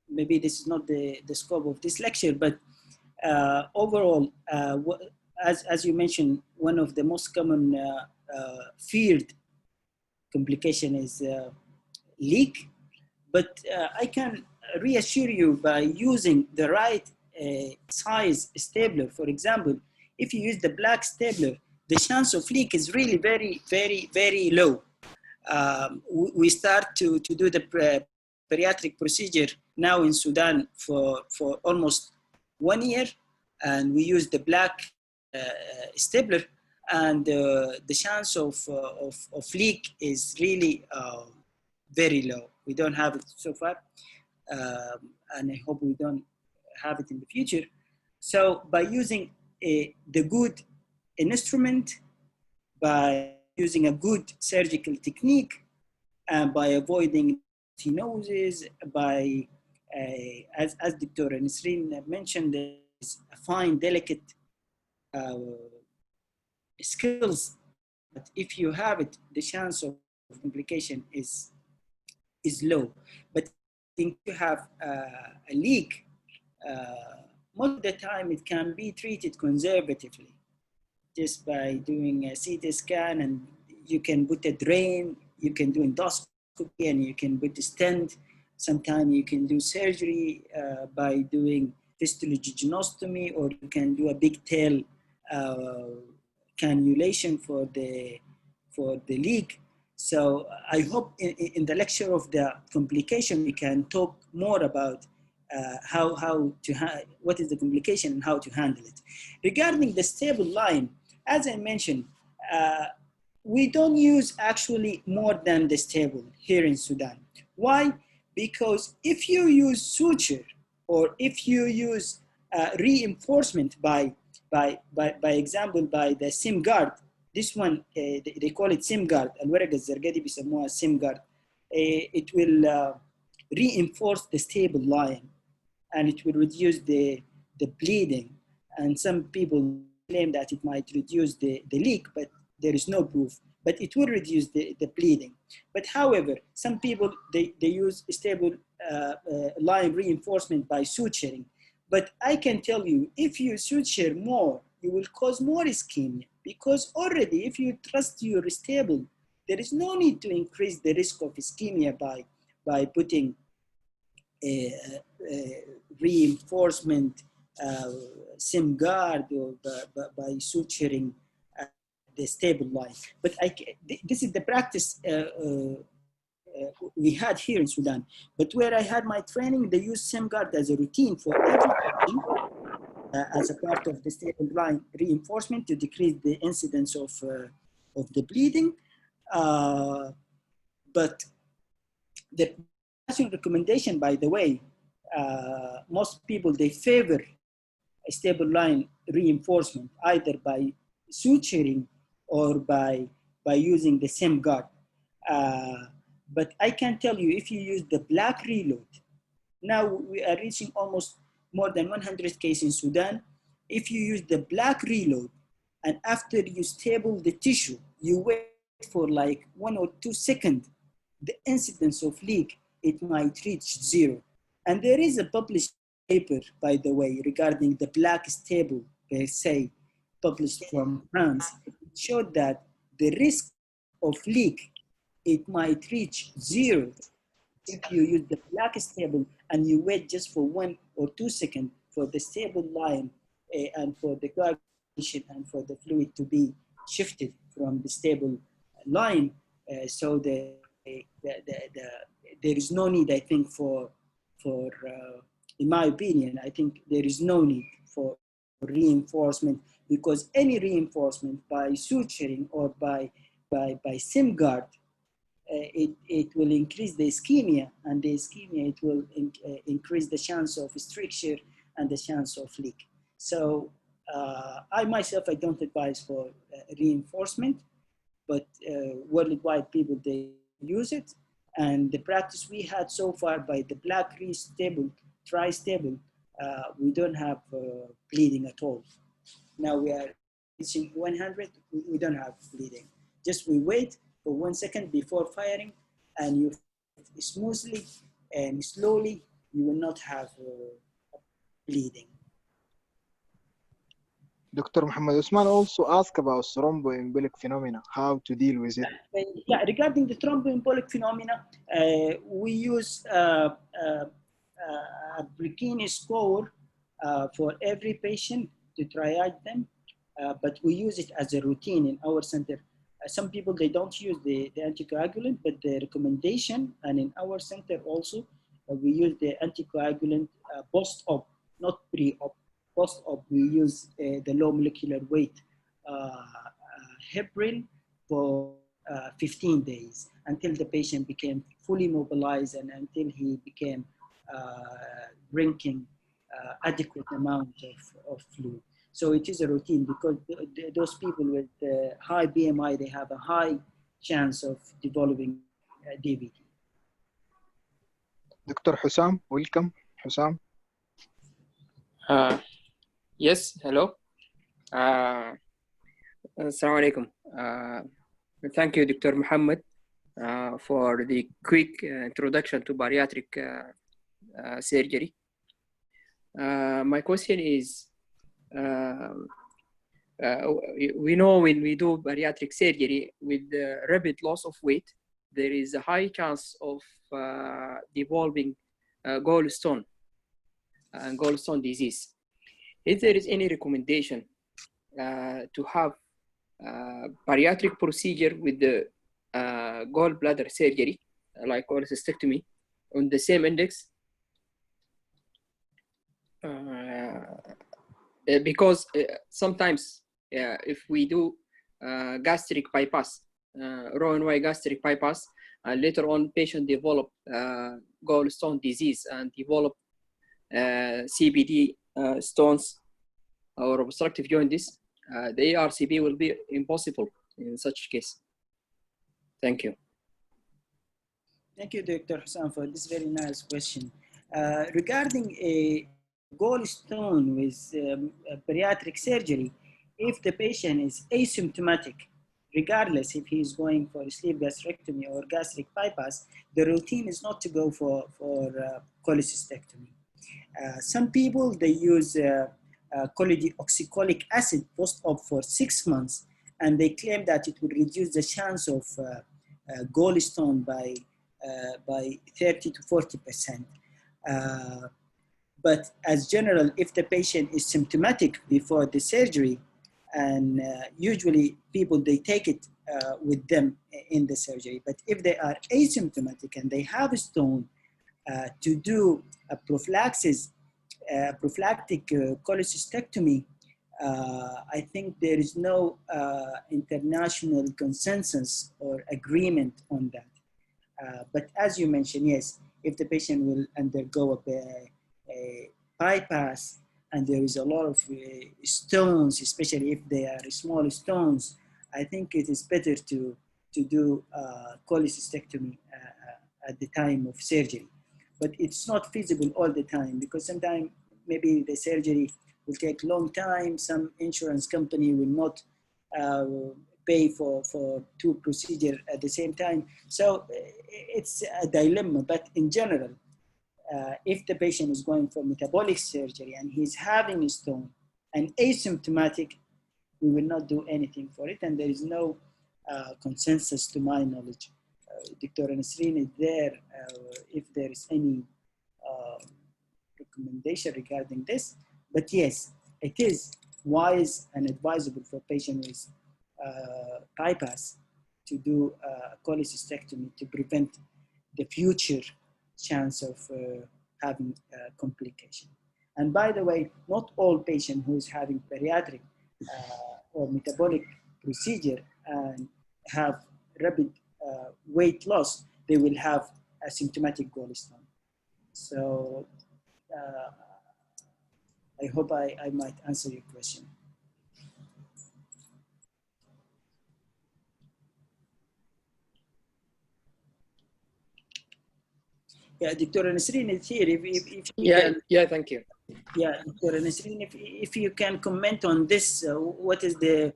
maybe this is not the scope of this lecture, but overall, as you mentioned, one of the most common feared complication is leak. But I can reassure you by using the right size stapler. For example, if you use the black stapler, the chance of leak is really very, very, very low. We start to do the bariatric procedure now in Sudan for almost 1 year, and we use the black stapler, and the chance of leak is really very low. We don't have it so far, and I hope we don't have it in the future. So by using the good instrument, by using a good surgical technique, and by avoiding stenosis, by, as Dr. Nisreen mentioned, there's a fine, delicate skills. But if you have it, the chance of complication is low. But if you have a leak, most of the time it can be treated conservatively, just by doing a CT scan, and you can put a drain, you can do endoscopy, and you can put a stent. Sometimes you can do surgery by doing fistulogenostomy, or you can do a big tail cannulation for the leak. So I hope in the lecture of the complication, we can talk more about what is the complication and how to handle it. Regarding the stable line, as I mentioned, we don't use actually more than the stable here in Sudan. Why? Because if you use suture or if you use reinforcement by example by the SIM guard, this one they call it SIM guard. الورقة الزرقاء دي بيسموها SIM guard. It will reinforce the stable line and it will reduce the bleeding. And some people claim that it might reduce the leak, but there is no proof. But it will reduce the bleeding. But however, some people, they use stable line reinforcement by suturing. But I can tell you, if you suture more, you will cause more ischemia, because already if you trust your stable, there is no need to increase the risk of ischemia by putting reinforcement SIM guard or by suturing the stable line. But this is the practice we had here in Sudan. But where I had my training, they use SIM guard as a routine for every patient as a part of the stable line reinforcement to decrease the incidence of the bleeding. But the recommendation, by the way, most people, they favor a stable line reinforcement either by suturing or by using the SIM guard. But I can tell you, if you use the black reload, now we are reaching almost more than 100 cases in Sudan. If you use the black reload and after you stable the tissue, you wait for like 1 or 2 seconds, the incidence of leak, it might reach 0. And there is a published paper, by the way, regarding the black stable, say, published from France. It showed that the risk of leak, it might reach 0 if you use the black stable and you wait just for 1 or 2 seconds for the stable line and for the coagulation and for the fluid to be shifted from the stable line. So there is no need, I think, for in my opinion, I think there is no need for reinforcement, because any reinforcement by suturing or by SIM guard, it will increase the ischemia, and the ischemia, it will increase the chance of stricture and the chance of leak. So I myself, I don't advise for reinforcement, but worldwide people, they use it. And the practice we had so far by the black stable, tri-stable, we don't have bleeding at all. Now we are reaching 100, we don't have bleeding. Just we wait for 1 second before firing, and you smoothly and slowly, you will not have bleeding. Dr. Mohamed Usman also asked about thromboembolic phenomena, how to deal with it. Yeah, regarding the thromboembolic phenomena, we use a Bikini score for every patient to triage them, but we use it as a routine in our center. Some people, they don't use the anticoagulant, but the recommendation, and in our center also, we use the anticoagulant post-op, not pre-op. Post-op, we use the low molecular weight heparin for 15 days until the patient became fully mobilized and until he became drinking adequate amount of fluid. So it is a routine, because those people with high BMI, they have a high chance of developing DVT. Dr. Hussam, welcome. Hussam. Yes, hello. Assalamu alaikum. Thank you, Dr. Mohamed, for the quick introduction to bariatric surgery. My question is, we know when we do bariatric surgery with rapid loss of weight, there is a high chance of developing gallstone and gallstone disease. If there is any recommendation to have bariatric procedure with the gallbladder surgery, like cholecystectomy, on the same index? Because sometimes if we do gastric bypass, Rowan-Y gastric bypass, and later on patient develop gallstone disease and develop CBD stones or obstructive jaundice, the ARCP will be impossible in such case. Thank you. Thank you, Dr. Hassan, for this very nice question. Regarding a gallstone with bariatric surgery, if the patient is asymptomatic, regardless if he is going for a sleeve gastrectomy or gastric bypass, the routine is not to go for cholecystectomy. Some people, they use oxycholic acid post-op for 6 months, and they claim that it will reduce the chance of gallstone by 30 to 40%. But as general, if the patient is symptomatic before the surgery, and usually people, they take it with them in the surgery. But if they are asymptomatic and they have a stone, to do a prophylactic cholecystectomy, I think there is no international consensus or agreement on that. But as you mentioned, yes, if the patient will undergo a bypass and there is a lot of stones, especially if they are small stones, I think it is better to do cholecystectomy at the time of surgery. But it's not feasible all the time, because sometimes maybe the surgery will take a long time. Some insurance company will not pay for 2 procedures at the same time. So it's a dilemma, but in general, if the patient is going for metabolic surgery and he's having a stone and asymptomatic, we will not do anything for it. And there is no consensus to my knowledge. Dr. Nasreen is there if there is any recommendation regarding this. But yes, it is wise and advisable for patients with bypass to do cholecystectomy to prevent the future chance of having complication. And by the way, not all patients who is having bariatric or metabolic procedure and have rapid weight loss, they will have asymptomatic gallstone. So I hope I might answer your question. Yeah, Dr. Nasreen is here. If Yeah, thank you. Yeah, Dr. Nasreen, if you can comment on this, what is the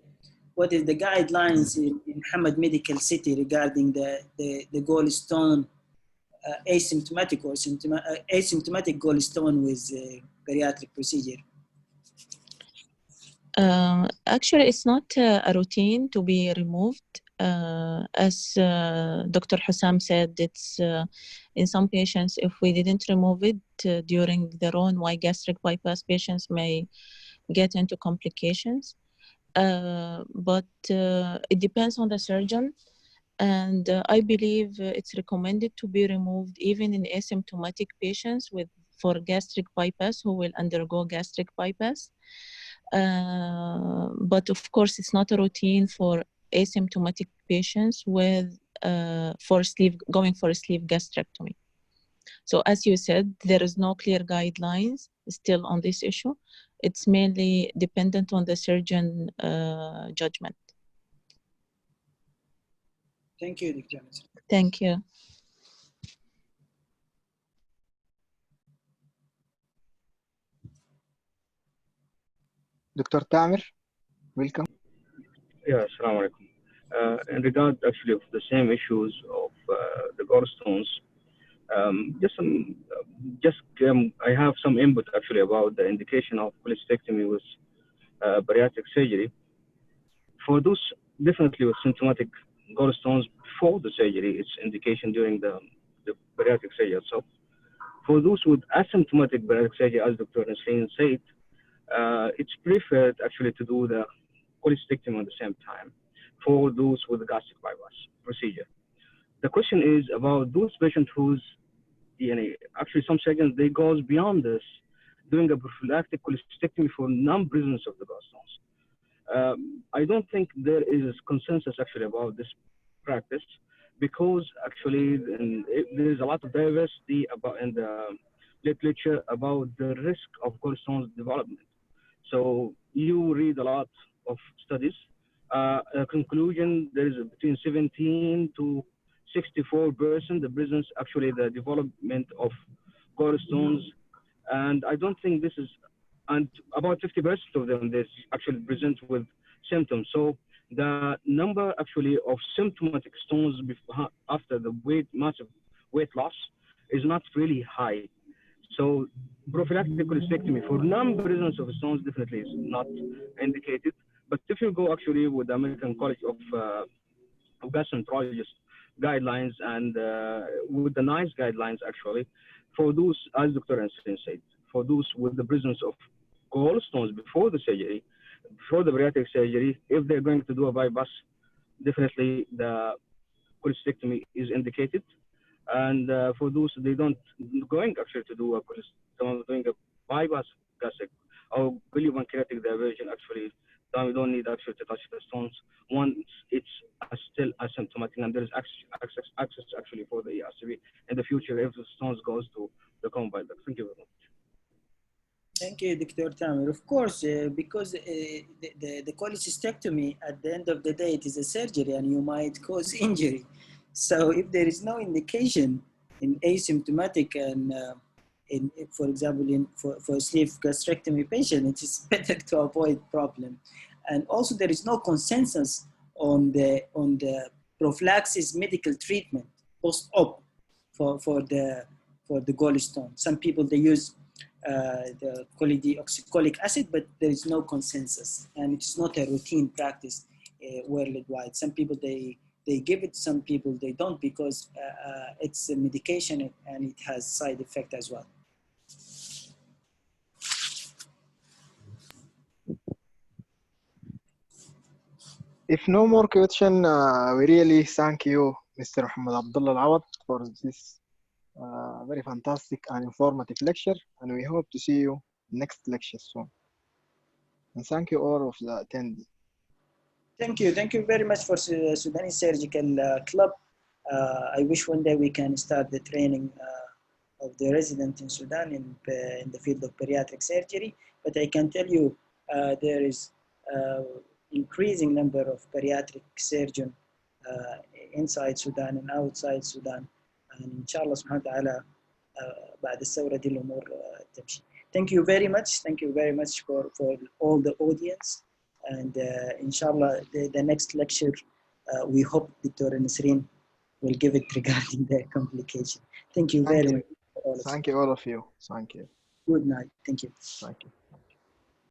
guidelines in Mohamed Medical City regarding the gallstone, asymptomatic or asymptomatic gallstone with bariatric procedure? Actually, it's not a routine to be removed. As Dr. Hussam said, it's in some patients, if we didn't remove it during the Rowan-Y gastric bypass, patients may get into complications. But it depends on the surgeon. And I believe it's recommended to be removed even in asymptomatic patients for gastric bypass who will undergo gastric bypass. But of course, it's not a routine for asymptomatic patients with going for a sleeve gastrectomy. So as you said, there is no clear guidelines still on this issue. It's mainly dependent on the surgeon judgment. Thank you, Dr. Thank you. Dr. Tamer, welcome. Yeah, assalamu alaikum. In regard actually of the same issues of the gallstones, I have some input actually about the indication of cholecystectomy with bariatric surgery. For those definitely with symptomatic gallstones before the surgery, it's indication during the bariatric surgery itself. For those with asymptomatic bariatric surgery, as Dr. Nasreen said, it's preferred actually to do the cholecystectomy at the same time for those with the gastric bypass procedure. The question is about those patients whose DNA, actually some surgeons, they go beyond this. doing a prophylactic cholecystectomy for non-presence of the gallstones. I don't think there is consensus actually about this practice, because actually there is a lot of diversity about in the literature about the risk of gallstones development. So you read a lot of studies. Conclusion, there is between 17 to 64% the presence, actually the development of gallstones, and I don't think this is, and about 50% of them they actually present with symptoms. So the number actually of symptomatic stones after the massive weight loss is not really high. So prophylactic cholecystectomy for non-presence of stones definitely is not indicated. But if you go actually with the American College of Gastroenterologists guidelines and with the NICE guidelines actually, for those, as Dr. Ansel said, for those with the presence of gallstones before the surgery, before the bariatric surgery, if they're going to do a bypass, definitely the cholecystectomy is indicated. And for those they don't going actually to do a doing a bypass gastric or biliopancreatic diversion, actually then we don't need actually to touch the stones once it's still asymptomatic and there is access actually for the ERCP in the future if the stones goes to the common bile duct. Thank you very much. Thank you, Dr. Tamer. Of course, because the cholecystectomy, at the end of the day, it is a surgery and you might cause injury. So if there is no indication in asymptomatic and, for example, for sleeve gastrectomy patient, it is better to avoid problem. And also there is no consensus on the prophylaxis medical treatment post-op for the gallstone. Some people, they use the choledioxycholic acid, but there is no consensus, and it's not a routine practice worldwide. Some people they give it, some people they don't, because it's a medication and it has side effect as well. If no more question, we really thank you, Mr. Mohamed Abdullah Al-Awad, for this very fantastic and informative lecture, and we hope to see you next lecture soon. And thank you all of the attendees. Thank you very much for Sudanese Surgical Club. I wish one day we can start the training of the resident in Sudan in the field of bariatric surgery. But I can tell you there is increasing number of bariatric surgeons inside Sudan and outside Sudan. And inshallah subhanahu wa ta'ala بعد الثورة دي الأمور تمشي. Thank you very much for all the audience. And inshallah, the next lecture, we hope Dr. Nasreen will give it regarding the complication. Thank you very much. Thank you all of you. Thank you. Good night. Thank you. Thank you.